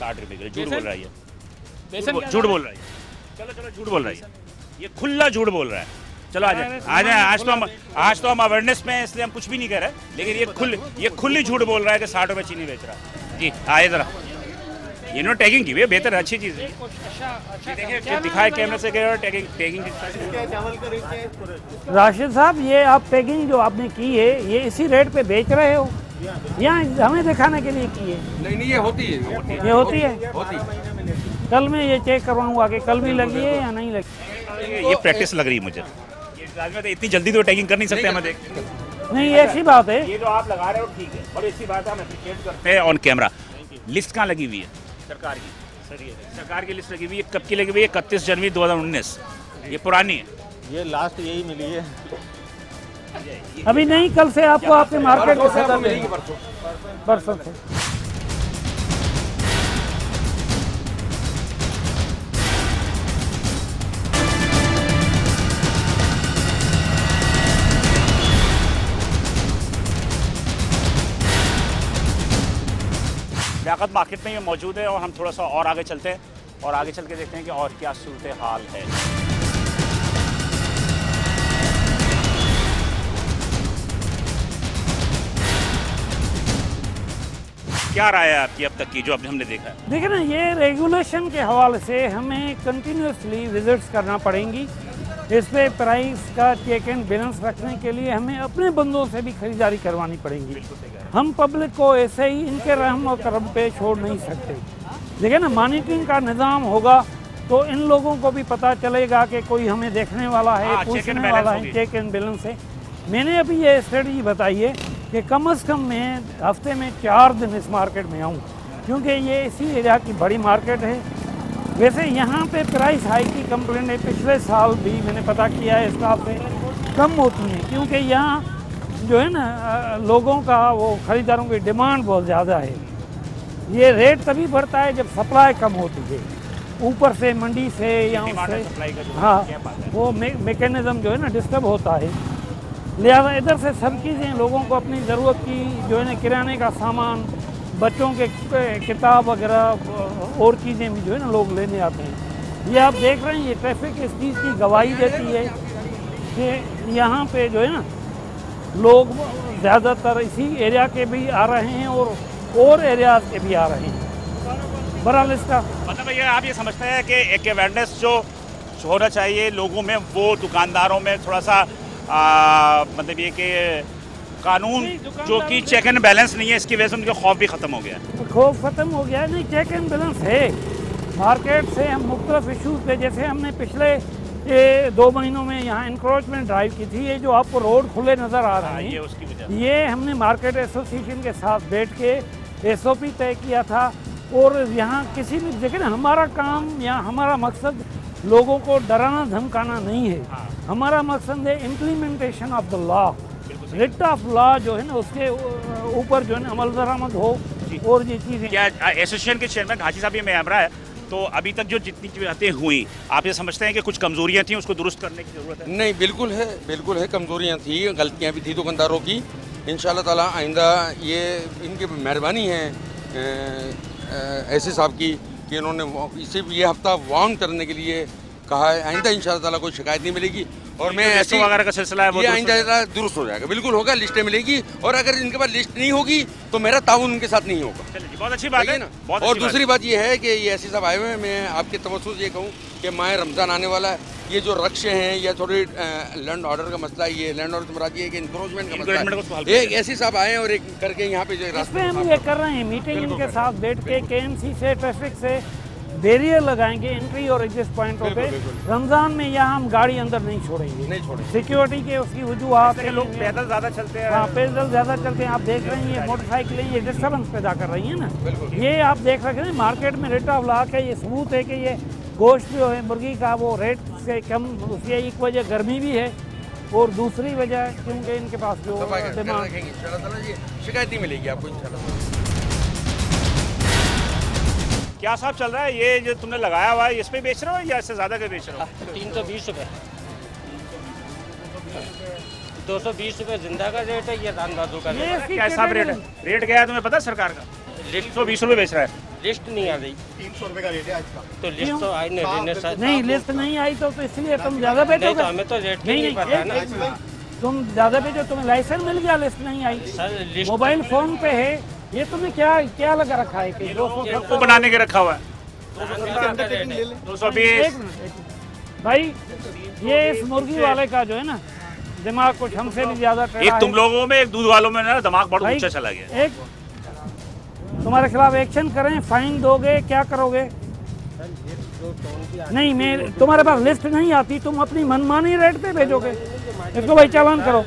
60 रुपये किलो। झूठ बोल रहा है ये, झूठ बोल रहा है। चलो झूठ बोल रहा है ये खुला झूठ बोल रहा है। चलो आ जाए। आज तो हम अवेयरनेस में, इसलिए हम कुछ भी नहीं कह रहे, लेकिन ये खुली झूठ बोल रहा है कि 60 रुपये चीनी बेच रहा है। जी आए जरा, इन्होंने टैगिंग की हुई है, बेहतर अच्छी चीज़ है। देखिए दिखाए कैमरे से, टैगिंग। राशिद साहब, ये आप पैकिंग जो आपने की है, ये इसी रेट पे बेच रहे हो या हमें दिखाने के लिए की है? नहीं, ये होती है, ये होती है। कल मैं ये चेक करवाऊंगा कि कल भी लगी है या नहीं लगी। ये प्रैक्टिस लग रही है मुझे, इतनी जल्दी तो टैगिंग कर नहीं सकते हम। देख नहीं, ये अच्छी बात है, ये जो आप लगा रहे हो ठीक है, और अच्छी बात है, हम एप्रिशिएट करते हैं ऑन कैमरा। लिस्ट कहाँ लगी हुई है सरकार की? सर ये सरकार की लिस्ट लगी हुई है, कब की लगी हुई है? 31 जनवरी 2019। ये पुरानी है, ये लास्ट यही मिली है। अभी नहीं, कल से आपको आपके मार्केट में सदर मिलेगी, परसों से। लियाकत मार्केट में ये मौजूद है और हम थोड़ा सा और आगे चलते हैं और आगे चल के देखते हैं कि और क्या सूरत हाल है। क्या राय है आपकी अब तक की जो अभी हमने देखा है? देखिए ना, ये रेगुलेशन के हवाले से हमें कंटिन्यूसली विजिट्स करना पड़ेंगी। इस पे प्राइस का चेक एंड बैलेंस रखने के लिए हमें अपने बंदों से भी खरीदारी करवानी पड़ेगी। हम पब्लिक को ऐसे ही इनके रहम और करम पे छोड़ नहीं सकते। देखिए ना, मॉनिटरिंग का निज़ाम होगा तो इन लोगों को भी पता चलेगा कि कोई हमें देखने वाला है, पूछने वाला है, चेक एंड बैलेंस है। मैंने अभी ये स्ट्रेटजी बताई है कि कम से कम मैं हफ्ते में 4 दिन इस मार्केट में आऊँ, क्योंकि ये इसी एरिया की बड़ी मार्केट है। वैसे यहाँ पे प्राइस हाई की कंप्लेंट है, पिछले साल भी मैंने पता किया है, स्टाफ से कम होती है, क्योंकि यहाँ जो है ना लोगों का वो ख़रीदारों की डिमांड बहुत ज़्यादा है। ये रेट तभी बढ़ता है जब सप्लाई कम होती है, ऊपर से मंडी से या उससे, हाँ वो मैकेनिज़्म जो है ना डिस्टर्ब होता है। लिहाजा इधर से सब चीज़ें लोगों को अपनी ज़रूरत की जो है ना किराने का सामान, बच्चों के किताब वगैरह और चीज़ें भी जो है ना लोग लेने आते हैं। ये आप देख रहे हैं, ये ट्रैफिक इस चीज़ की गवाही देती है कि यहाँ पे जो है ना लोग ज़्यादातर इसी एरिया के भी आ रहे हैं और एरियाज के भी आ रहे हैं। बहरहाल इसका मतलब ये आप ये समझते हैं कि एक अवेयरनेस जो होना चाहिए लोगों में, वो दुकानदारों में थोड़ा सा मतलब ये कि कानून जो कि चेक एंड बैलेंस नहीं है, इसकी वजह से उनका खौफ भी ख़त्म हो गया है। खौफ ख़त्म हो गया है, नहीं चेक एंड बैलेंस है मार्केट से। हम मुख्तलिफ इशूज़ पे, जैसे हमने पिछले 2 महीनों में यहाँ इंक्रोचमेंट ड्राइव की थी, ये जो आपको रोड खुले नज़र आ रहे हैं, ये हमने मार्केट एसोसिएशन के साथ बैठ के SOP तय किया था। और यहाँ किसी भी देखिए ना, हमारा काम या हमारा मकसद लोगों को डराना धमकाना नहीं है। हमारा मकसद है implementation of the law, writ of law जो है ना उसके ऊपर जो है ना अमल दरामद हो और ये चीज़ें। क्या एसोसिएशन के चेयरमैन हाजी साहब ये मैमरा है, तो अभी तक जो जितनी बातें हुई, आप ये समझते हैं कि कुछ कमजोरियां थी, उसको दुरुस्त करने की ज़रूरत है? नहीं, बिल्कुल है, कमजोरियां थी, गलतियां भी थी दुकानदारों की। इंशाल्लाह ताला आइंदा ये इनकी मेहरबानी है ऐसे साहब की कि इन्होंने इसे ये हफ्ता वार्न करने के लिए कहा है। आइंदा इंशाल्लाह ताला कोई शिकायत नहीं मिलेगी और मैं ऐसे वगैरह का सिलसिला है वो आइंदा दुरुस्त हो जाएगा, बिल्कुल होगा, लिस्टें मिलेगी। और अगर इनके पास लिस्ट नहीं होगी तो मेरा ताउन उनके साथ नहीं होगा। बहुत अच्छी बात है ना। और दूसरी बात ये है कि ये ऐसे साहब आए हुए हैं, मैं आपके तवज्जुह ये कहूँ कि माह रमज़ान आने वाला है, ये जो रक्शे हैं या थोड़ी लैंड ऑर्डर का मसला, ये लैंड ऑर्डर से मुराद ये है कि इंक्रोचमेंट का मसला है। एक ऐसे साहब आए हैं और एक करके यहाँ पे जो रास्ते हम ये कर रहे हैं, मीटिंग इनके साथ बैठ के KMC से ट्रैफिक से बैरियर लगाएंगे एंट्री और एग्जिट पॉइंटों पे। रमज़ान में यहाँ हम गाड़ी अंदर नहीं छोड़ेंगे, सिक्योरिटी के उसकी वजूहात से लोग पैदल ज़्यादा चलते हैं। हाँ, पैदल ज़्यादा चलते हैं। आप देख रहे हैं ये मोटरसाइकिलें ये डिस्टर्बेंस पैदा कर रही हैं ना। ये आप देख रहे हैं मार्केट में रेट ऑफ लॉ का ये सबूत है कि ये गोश्त जो है मुर्गी का वो रेट से कम, उसकी एक वजह गर्मी भी है और दूसरी वजह क्योंकि इनके पास जो डिमांड, शिकायत नहीं मिलेगी आपको इंशाल्लाह। क्या साहब चल रहा है ये जो तुमने लगाया हुआ है, इस पे बेच रहे हो या इससे ज़्यादा के बेच रहे हो? 320 रुपये, 220 रुपये जिंदा का रेट है, ये दान बहादुर का रेट है। क्या हिसाब रेट है? रेट क्या है तुम्हें पता है सरकार का? लिस्ट 120 रुपये बेच रहा है। लिस्ट नहीं आ रही, 300 रुपये का रेट है आज का। तो लिस्ट तो आई नहीं, लिस्ट नहीं आई तो इसलिए तुम ज़्यादा बेचोगे। तो हमें तो रेट नहीं पता है ना। तुम ज़्यादा बेचो, तुम्हें लाइसेंस मिल गया, लिस्ट नहीं आई। मोबाइल फ़ोन पे है ये, तुमने क्या लगा रखा है कि 200 बनाने के रखा हुआ है? 220 भाई, ये इस मुर्गी वाले का जो है ना दिमाग कुछ हमसे भी ज्यादा टेढ़ा है। एक तुम लोगों में, एक दूध वालों में ना दिमाग बहुत ऊंचा चला गया। एक तुम्हारे खिलाफ एक्शन करें, फाइन दोगे, क्या करोगे? नहीं, मैं तुम्हारे पास लिस्ट नहीं आती, तुम अपनी मनमानी रेट पे भेजोगे। इसको भाई चालान करो।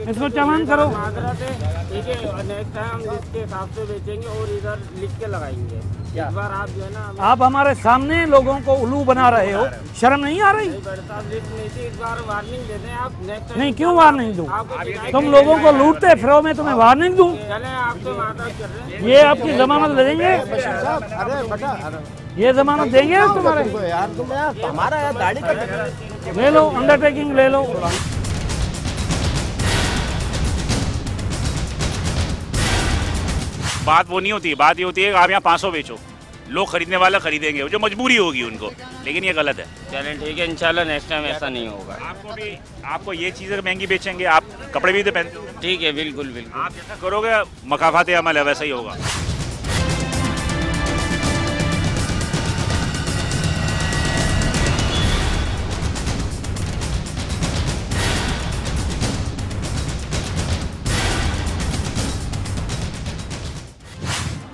इसको चालान करो। ठीक है, नेक्स्ट टाइम हम इसके हिसाब से बेचेंगे और इधर लिख के लगाएंगे। इस बार आप जो है ना, आप हमारे सामने लोगों को उल्लू बना रहे हो, शर्म नहीं आ रही? इस बार वार्निंग देते हैं आप। नेक्स्ट नहीं, क्यों वार्निंग दूं? तुम लोगों को लूटते फिरो, मैं तुम्हें वार्निंग दूं? चले आपसे माता कर रहे हैं। ये आपकी जमानत दे देंगे? ये जमानत देंगे तुम्हारे? यार तुम यार हमारा यार दाढ़ी का ले लो, अंडरटेकिंग ले लो। बात वो नहीं होती, बात ये होती है कि आप यहाँ 500 बेचो, लोग खरीदने वाला खरीदेंगे, जो मजबूरी होगी उनको, लेकिन ये गलत है। चलें ठीक है, इंशाल्लाह नेक्स्ट टाइम ऐसा नहीं होगा। आपको ये चीज़ें महंगी बेचेंगे, आप कपड़े भी तो पहनते हो। ठीक है, बिल्कुल बिल्कुल। आप जैसा करोगे मकाफात अमल है, वैसा ही होगा।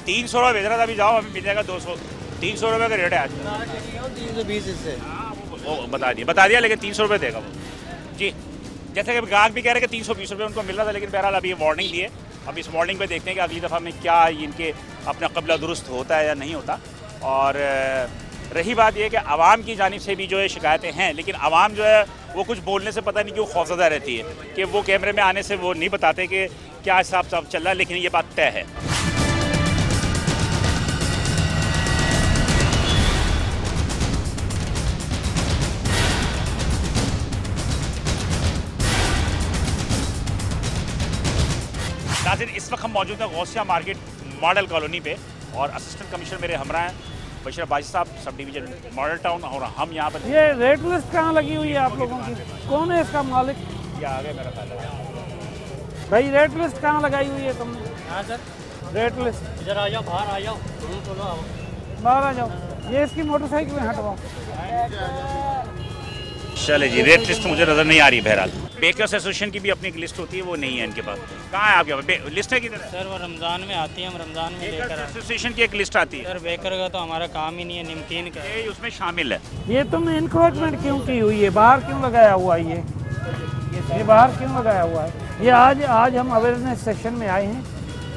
₹300 बेच रहा था, अभी जाओ, अभी मिल जाएगा 200। ₹300 का रेट है आज। 320 इससे वो बता दिया, लेकिन ₹300 देगा वो जी। जैसे कि ग्राहक भी कह रहे हैं कि ₹320 उनको मिल रहा था, लेकिन बहरहाल अभी ये वार्निंग दी है। अब इस वार्निंग पे देखते हैं कि अगली दफ़ा में क्या इनके अपना कब्ला दुरुस्त होता है या नहीं होता। और रही बात ये कि आवाम की जानिब से भी जो है शिकायतें हैं, लेकिन आवाम जो है वो कुछ बोलने से पता नहीं क्यों खौफजदा रहती है कि वो कैमरे में आने से वो नहीं बताते कि क्या हिसाब साहब चल रहा है, लेकिन ये बात तय है। नाज़रीन, इस वक्त हम मौजूद हैं गौसिया मार्केट मॉडल कॉलोनी पे और असिस्टेंट कमिश्नर मेरे हमरा हैं बशीर अब्बासी साहब, सब डिवीज़न मॉडल टाउन। और हम यहाँ पर ये रेट लिस्ट कहाँ लगी हुई है आप लोगों की? कौन है इसका मालिक? ये आ गए मेरा ख्याल है। भाई रेट लिस्ट कहाँ लगाई हुई है तुमने? हाँ सर, रेट लिस्ट इधर आ जाओ, बाहर आ जाओ, बाहर आ जाओ। ये इसकी मोटरसाइकिल में हटवाओ। चले जी, रेट लिस्ट मुझे नज़र नहीं आ रही। बहरहाल बेकर्स एसोसिएशन की भी अपनी एक लिस्ट होती है, वो नहीं है इनके पास। कहाँ है आपके पास लिस्ट? है किधर है सर? वो रमज़ान में आती है, हम रमज़ान में लेकर आते एसोसिएशन की एक लिस्ट आती है हैं। सर बेकर का तो हमारा काम ही नहीं है, नमकीन का ये उसमें शामिल है। ये तुमने इंक्रोचमेंट क्यों की हुई है? बाहर क्यों लगाया हुआ है? ये बाहर क्यों लगाया हुआ है? ये आज हम अवेयरनेस सेशन में आए हैं।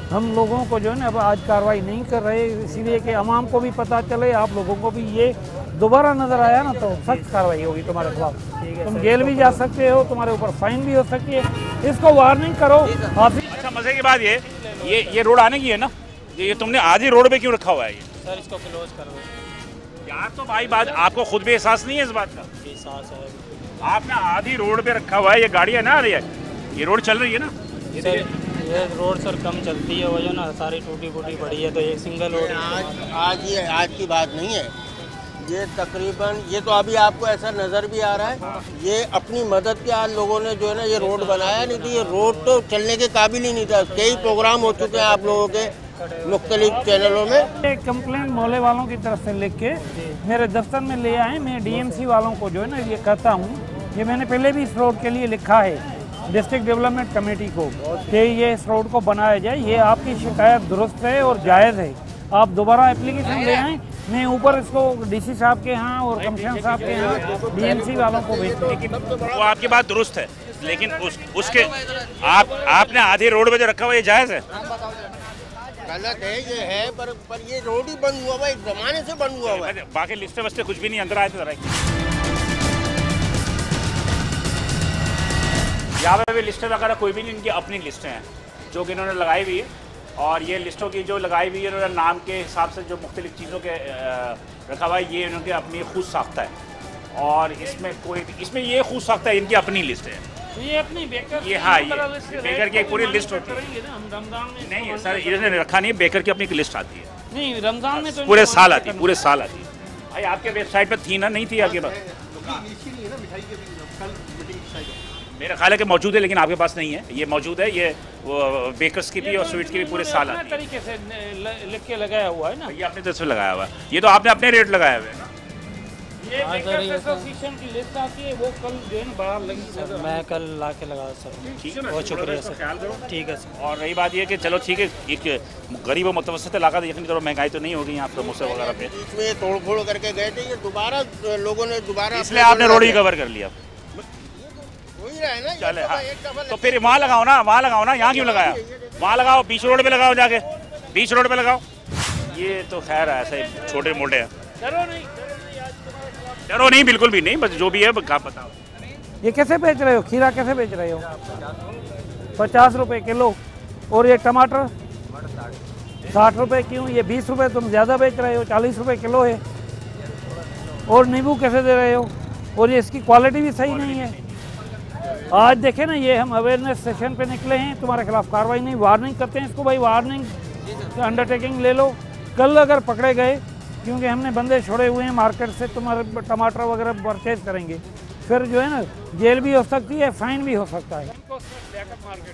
हम लोगों को जो है ना अब आज कार्रवाई नहीं कर रहे, इसीलिए कि आवाम को भी पता चले, आप लोगों को भी ये दोबारा नजर आया ना तो सख्त कार्रवाई होगी तुम्हारे खिलाफ। तुम जेल भी जा सकते हो, तुम्हारे ऊपर फाइन भी हो सकती है। इसको वार्निंग करो। अच्छा, मजे की बात ये रोड आने की है ना, ये तुमने आधी रोड पे क्यों रखा हुआ है? ये सर इसको क्लोज कर दो यार। तो भाई बात आपको खुद भी एहसास नहीं है इस बात का? एहसास है। आपने आधी रोड पे रखा हुआ है, ये गाड़ियाँ ना आ रही है, ये रोड चल रही है ना। सर ये रोड सर कम चलती है, वो जो ना सारी टूटी फूटी पड़ी है, तो एक सिंगल रोड आज की बात नहीं है ये। तकरीबन ये तो अभी आपको ऐसा नज़र भी आ रहा है, ये अपनी मदद के आज लोगों ने जो है ना ये रोड बनाया, नहीं तो ये रोड तो चलने के काबिल ही नहीं था। कई प्रोग्राम हो चुके हैं आप लोगों के मुख्तलिफ चैनलों में। एक कंप्लेंट मोहल्ले वालों की तरफ से लिख के मेरे दफ्तर में ले आए। मैं डीएमसी वालों को जो है ना ये कहता हूँ, ये मैंने पहले भी इस रोड के लिए लिखा है डिस्ट्रिक्ट डेवलपमेंट कमेटी को कि ये इस रोड को बनाया जाए। ये आपकी शिकायत दुरुस्त है और जायज़ है, आप दोबारा एप्लीकेशन ले आएँ। मैं ऊपर इसको डीसी साहब के यहाँ और कमिश्नर साहब के यहाँ डीएमसी वालों को भेजते हैं। वो आपकी बात दुरुस्त है, लेकिन उसके आपने आधी रोड पे जो रखा हुआ ये जायज़ है? गलत है, ये है पर ये रोड ही बंद हुआ हुआ है, एक जमाने से बंद हुआ हुआ है। बाकी लिस्टें वस्ते कुछ भी नहीं, अंदर आए थे जरा। यहाँ पे भी लिस्टें वगैरह कोई भी नहीं, इनकी अपनी लिस्टें हैं जो कि इन्होंने लगाई हुई है। और ये लिस्टों की जो लगाई हुई है इन्होंने नाम के हिसाब से जो मुख्तलिफ चीज़ों के रखा हुआ है, ये इन्होंने अपनी खुद साख्ता है। और इसमें ये खुद साख्ता है, इनकी अपनी लिस्ट है। ये अपनी बेकर, ये हाँ, ये बेकर की एक पूरी लिस्ट होती है। नहीं सर, इन्होंने रखा नहीं है, बेकर की अपनी एक लिस्ट आती है। नहीं, रमजान में तो पूरे साल आती है, पूरे साल आती है। भाई आपके वेबसाइट पर थी ना? नहीं थी आपके पास? मेरा ख्याल है कि मौजूद है, लेकिन आपके पास नहीं है। ये मौजूद है, ये वो बेकर्स की भी और स्वीट्स की भी पूरे साल आती है। तरीके से लिख के लगाया हुआ है ना, ये अपनी तरफ से लगाया हुआ है। ये तो आपने अपने रेट लगाए हुए हैं ना। ये बेकर्स एसोसिएशन की लिस्ट आती है, वो कल जो है ना बाहर लगी। मैं कल ला के लगा सर। ठीक है ना, बहुत शुक्रिया सर। ख्याल करो। ठीक है सर। और रही बात ये कि चलो ठीक है, एक गरीब और मुतवस्सित इलाका तो यकीन करो महंगाई तो नहीं होगी यहाँ पर समोसे वगैरह पे। इसमें तोड़ फोड़ करके गए थे, ये दोबारा लोगों ने दोबारा, इसलिए आपने रोड ही कवर कर लिया। वही ही रहा है ना। चले हाँ, तो फिर वहाँ लगाओ ना, वहाँ लगाओ ना, यहाँ क्यों लगाया? वहाँ लगाओ, बीच रोड पे लगाओ, जाके बीच रोड पे लगाओ। ये तो खैर ऐसे छोटे मोटे हैं। डरो नहीं, बिल्कुल भी नहीं, बस जो भी है आप बताओ। ये कैसे बेच रहे हो? खीरा कैसे बेच रहे हो? 50 रुपए किलो। और ये टमाटर 60 रुपए क्यों? ये 20 रुपए तुम ज़्यादा बेच रहे हो, 40 रुपए किलो है। और नींबू कैसे दे रहे हो? और ये इसकी क्वालिटी भी सही नहीं है। आज देखे ना, ये हम अवेयरनेस सेशन पे निकले हैं, तुम्हारे खिलाफ कार्रवाई नहीं, वार्निंग करते हैं इसको, भाई वार्निंग अंडरटेकिंग ले लो। कल अगर पकड़े गए, क्योंकि हमने बंदे छोड़े हुए हैं मार्केट से, तुम्हारे टमाटर वगैरह परचेज करेंगे, फिर जो है ना जेल भी हो सकती है, फाइन भी हो सकता है।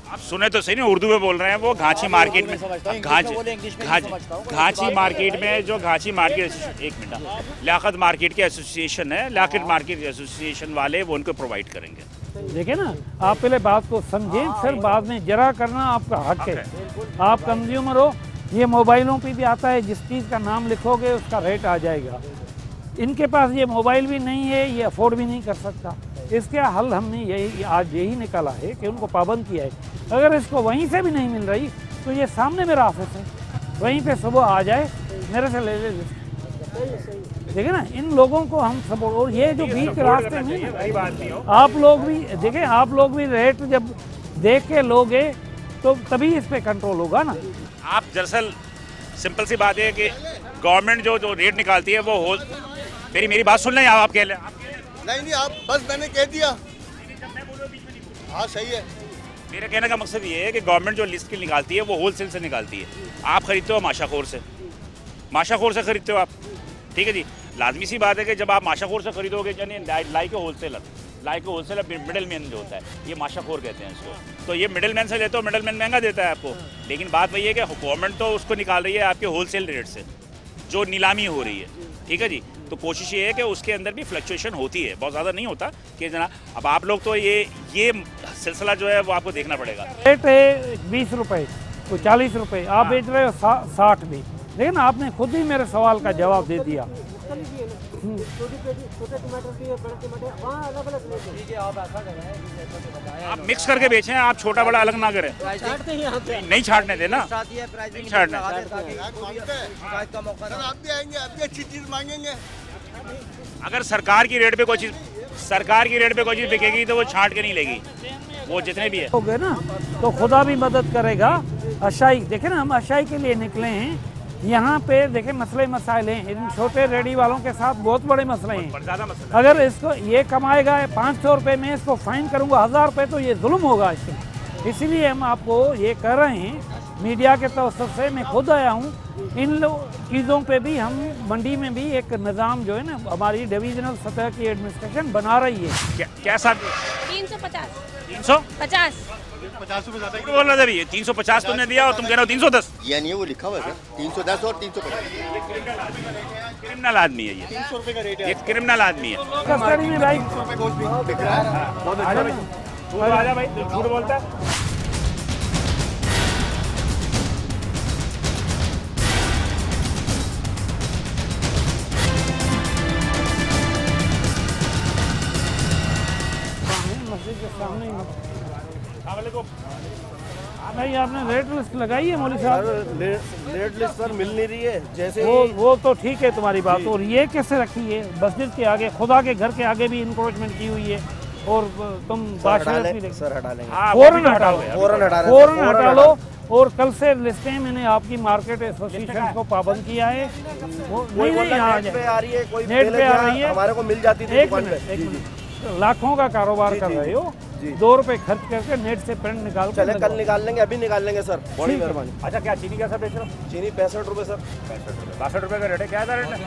आप सुने तो सही नहीं, उर्दू में बोल रहे हैं वो। घाची मार्केट में, घाची मार्केट में जो घाची मार्केट, एक मिनट, लियाकत मार्केट के एसोसिएशन है, लियाकत मार्केट एसोसिएशन वाले वो उनको प्रोवाइड करेंगे। देखिए ना, आप पहले बात को समझें, फिर बाद में जरा करना आपका हक है। आप कंज्यूमर हो, ये मोबाइलों पे भी आता है, जिस चीज़ का नाम लिखोगे उसका रेट आ जाएगा। इनके पास ये मोबाइल भी नहीं है, ये अफोर्ड भी नहीं कर सकता। इसके हल हमने आज यही निकाला है कि उनको पाबंद किया है। अगर इसको वहीं से भी नहीं मिल रही तो ये सामने मेरा ऑफिस है, वहीं पे सुबह आ जाए, मेरे से ले देखिए ना, इन लोगों को हम सपोर्ट। और ये जो बीच रास्ते में आप लोग भी देखें, आप लोग भी रेट जब देख के लोगे तो तभी इस पे कंट्रोल होगा ना। आप दरअसल सिंपल सी बात है कि गवर्नमेंट जो रेट निकालती है वो होल, मेरी बात सुन लें आप कह लें। नहीं, आप बस मैंने कह दिया। हाँ सही है। मेरे कहने का मकसद ये है कि गवर्नमेंट जो लिस्ट निकालती है वो होलसेल से निकालती है। आप खरीदते हो माशाखोर से, माशाखोर से खरीदते हो आप, ठीक है जी। लाजमी सी बात है कि जब आप माशाखोर से खरीदोगे, यानी लाइक होलसेलर मिडल मैन जो होता है, ये माशाखोर कहते हैं इसको, तो ये मिडल मैन से लेते हो, मिडल मैन महंगा देता है आपको। लेकिन बात वही है कि गवर्नमेंट तो उसको निकाल रही है आपके होलसेल रेट से, जो नीलामी हो रही है, ठीक है जी। तो कोशिश ये है कि उसके अंदर भी फ्लक्चुएशन होती है, बहुत ज़्यादा नहीं होता कि जना। अब आप लोग तो ये सिलसिला जो है वो आपको देखना पड़ेगा। रेट है 20 रुपए, तो 40 रुपए आप बेच रहे हो 60 में। लेकिन आपने खुद ही मेरे सवाल का जवाब दे दिया। आप मिक्स करके बेचें, आप छोटा बड़ा अलग ना करें। नहीं छाटने देना, नहीं छाटने। आप भी आएंगे, आप भी अच्छी चीज मांगेंगे। अगर सरकार की रेट पे कोई चीज़ बिकेगी तो वो छाट के नहीं लेगी, वो जितने भी है हो गए ना, तो खुदा भी मदद करेगा। अशाई देखे ना, हम अशाई के लिए निकले हैं। यहाँ पे देखे मसले मसाइल हैं, इन छोटे रेडी वालों के साथ बहुत बड़े मसले हैं। अगर इसको ये कमाएगा 500 रुपये में, इसको फाइन करूँगा 1000 रुपये, तो ये जुल्म होगा इसमें। इसीलिए हम आपको ये कर रहे हैं, मीडिया के तवज्जुह से मैं खुद आया हूँ। इन चीज़ों पे भी हम मंडी में भी एक निज़ाम जो है ना, हमारी डिविजनल सतह की एडमिनिस्ट्रेशन बना रही है। क्या साथ 350 50 रुपए ज्यादा बोल रहा था भैया, 350 तुमने दिया और तुम कह रहे हो 310। ये नहीं है, वो लिखा हुआ है 310 और 350। क्रिमिनल आदमी है ये, 300 रुपए का रेट है। ये क्रिमिनल आदमी है। कस्टडी में भाई 300 रुपए गोश्त भी बिक रहा है। बहुत अच्छा आजा भाई, झूठ बोलता है। मस्जिद के सामने भाई आपने रेट लिस्ट लगाई है मौलवी साहब? रेट लिस्ट सर मिल नहीं रही है, जैसे वो तो ठीक है तुम्हारी बात। और ये कैसे रखी है मस्जिद के आगे, खुदा के घर के आगे भी इंक्रोचमेंट की हुई है, और तुम बादशाह भी सर हटा लेंगे, फौरन हटा लो। और कल से लिस्टें मैंने आपकी मार्केट एसोसिएशन को पाबंद किया है। वो नहीं नेट पे आ रही है, कोई नेट पे आ रही है, हमारे को मिल जाती थी। एक मिनट, लाखों का कारोबार कर रहे हो, 2 रुपए खर्च करके नेट से प्रिंट निकाल कर चले, कल निकाल लेंगे, अभी निकाल लेंगे सर, बड़ी मेहरबानी। अच्छा, क्या चीनी कैसा बेच रहे हो? चीनी 65 रुपए सर। 62 रुपए का रेट है, क्या रेट है?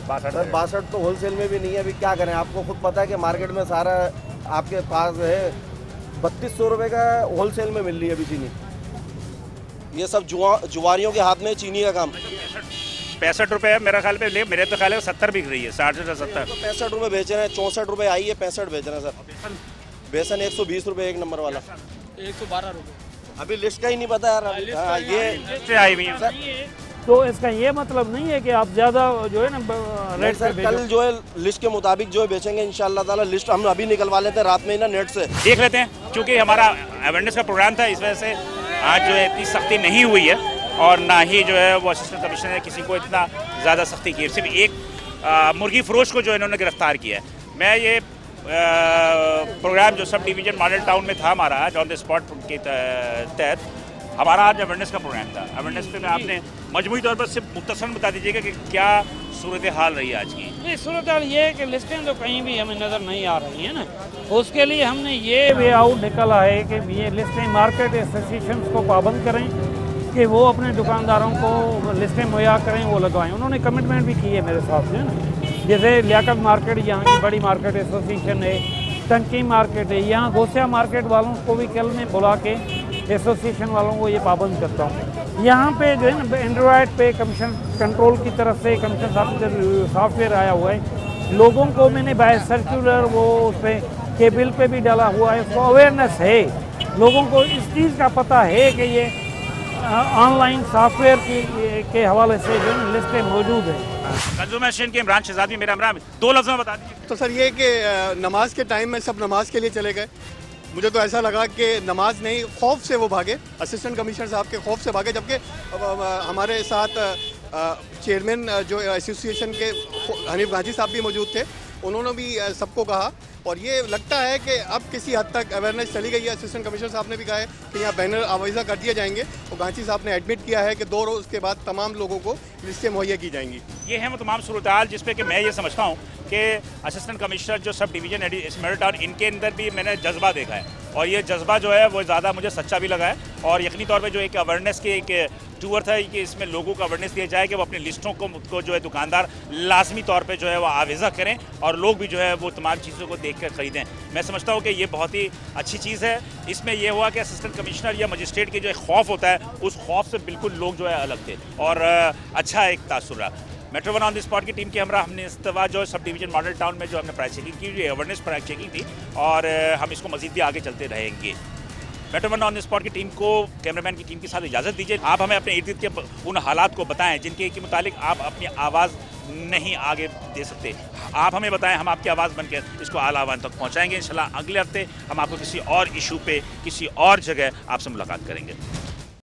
62 तो होलसेल में भी नहीं है। अभी क्या करें, आपको खुद पता है कि मार्केट में सारा आपके पास है 3200 रुपए का होलसेल में मिल रही है अभी चीनी। ये सब जुआरियों के हाथ में चीनी का काम। 65 रुपए है मेरा ख्याल पे, मेरे तो ख्याल है 70 बिक रही है, 60 से 70। 65 रुपए बेच रहे हैं, 64 रुपए आई है, 65 बेच रहे हैं सर। बेसन 120 रुपए एक नंबर वाला, 112 रुपए। अभी लिस्ट का ही नहीं पता यार। ये आई हुई है सर, तो इसका ये मतलब नहीं है कि आप ज़्यादा जो है ना रेट सर कल जो है लिस्ट के मुताबिक जो है बेचेंगे इंशाल्लाह ताला। लिस्ट हम अभी निकलवा लेते हैं रात में ही ना नेट से देख लेते हैं। क्योंकि हमारा अवेयरनेस का प्रोग्राम था, इस वजह से आज जो है इतनी सख्ती नहीं हुई है और ना ही जो है वो असिस्टेंट कमिश्नर ने किसी को इतना ज़्यादा सख्ती की। सिर्फ एक मुर्गी फरोश को जो इन्होंने गिरफ्तार किया है। मैं ये प्रोग्राम जो सब डिवीज़न मॉडल टाउन में था हमारा आज ऑन द स्पॉट के तहत हमारा आज अवेयरनेस का प्रोग्राम था। अवेयरनेस पे मैं आपने मजमूई तौर पर सिर्फ मुख्तसरन बता दीजिएगा कि क्या सूरत हाल रही है आज की। नहीं, सूरत हाल ये है कि लिस्टें तो कहीं भी हमें नज़र नहीं आ रही है ना, उसके लिए हमने ये वे आउट निकाला है कि ये लिस्टें मार्केट एसोसिएशन को पाबंद करें कि वो अपने दुकानदारों को लिस्टें मुहैया करें, वो लगवाएं। उन्होंने कमिटमेंट भी की है मेरे साथ से ना। जैसे लियाकत मार्केट यहाँ की बड़ी मार्केट एसोसिएशन है, टंकी मार्केट है, यहाँ गोसिया मार्केट वालों को भी कल मैं बुला के एसोसिएशन वालों को ये पाबंद करता हूँ। यहाँ पे जो है ना एंड्रॉयड पे कमीशन कंट्रोल की तरफ से कमीशन सॉफ्टवेयर आया हुआ है। लोगों को मैंने बाय सर्कुलर वो उस पर के बिल पे भी डाला हुआ है, उसको अवेयरनेस है, लोगों को इस चीज़ का पता है कि ये ऑनलाइन सॉफ्टवेयर के हवाले से जो लिस्टें मौजूद है। कंज्यूमर एसोसिएशन के इमरान शहजादी, मेरा इमरान, 2 लफ्ज़ में बता दीजिए। तो सर ये कि नमाज के टाइम में सब नमाज के लिए चले गए। मुझे तो ऐसा लगा कि नमाज नहीं, खौफ से वो भागे, असिस्टेंट कमिश्नर साहब के खौफ से भागे। जबकि हमारे साथ चेयरमैन जो एसोसिएशन के हनीफ गांधी साहब भी मौजूद थे, उन्होंने भी सबको कहा। और ये लगता है कि अब किसी हद तक अवेयरनेस चली गई है। असिस्टेंट कमिश्नर साहब ने भी कहा है कि यहाँ बैनर आवाज़ा कर दिए जाएंगे और गांधी साहब ने एडमिट किया है कि 2 रोज़ के बाद तमाम लोगों को लिस्टें मुहैया की जाएंगी। ये है वो तमाम सूरत जिस पे कि मैं ये समझता हूँ कि असिस्टेंट कमिश्नर जो सब डिवीज़न मॉडल टाउन, इनके अंदर भी मैंने जज्बा देखा है और ये जज्बा जो है वो ज़्यादा मुझे सच्चा भी लगा है। और यकीनी तौर पे जो एक अवेयरनेस के एक टूर था कि इसमें लोगों को अवेयरनेस दिया जाए कि वो अपनी लिस्टों को जो है दुकानदार लाजमी तौर पे जो है वो आवेज़ा करें और लोग भी जो है वो तमाम चीज़ों को देख कर ख़रीदें। मैं समझता हूँ कि ये बहुत ही अच्छी चीज़ है। इसमें यह हुआ कि असिस्टेंट कमिश्नर या मजिस्ट्रेट के जो एक खौफ होता है, उस खौफ से बिल्कुल लोग जो है अलग थे और अच्छा एक तासुर रहा। मेट्रो 1 ऑन द स्पॉट की टीम के हमरा हमने इस दफ़ा जो सब डिवीज़न मॉडल टाउन में जो हमने प्राइस चेकिंग की, अवेयरनेस प्राइस चेकिंग थी और हम इसको मज़ीद भी आगे चलते रहेंगे। मेट्रो 1 ऑन द स्पॉट की टीम को, कैमरामैन की टीम के साथ इजाज़त दीजिए। आप हमें अपने इर्द गिर्द के उन हालात को बताएं जिनके के मुतालिक आप अपनी आवाज़ नहीं आगे दे सकते। आप हमें बताएं, हम आपकी आवाज़ बनकर इसको आला आवाम तक पहुँचाएँगे। इंशाल्लाह अगले हफ्ते हम आपको किसी और इशू पे किसी और जगह आपसे मुलाकात करेंगे।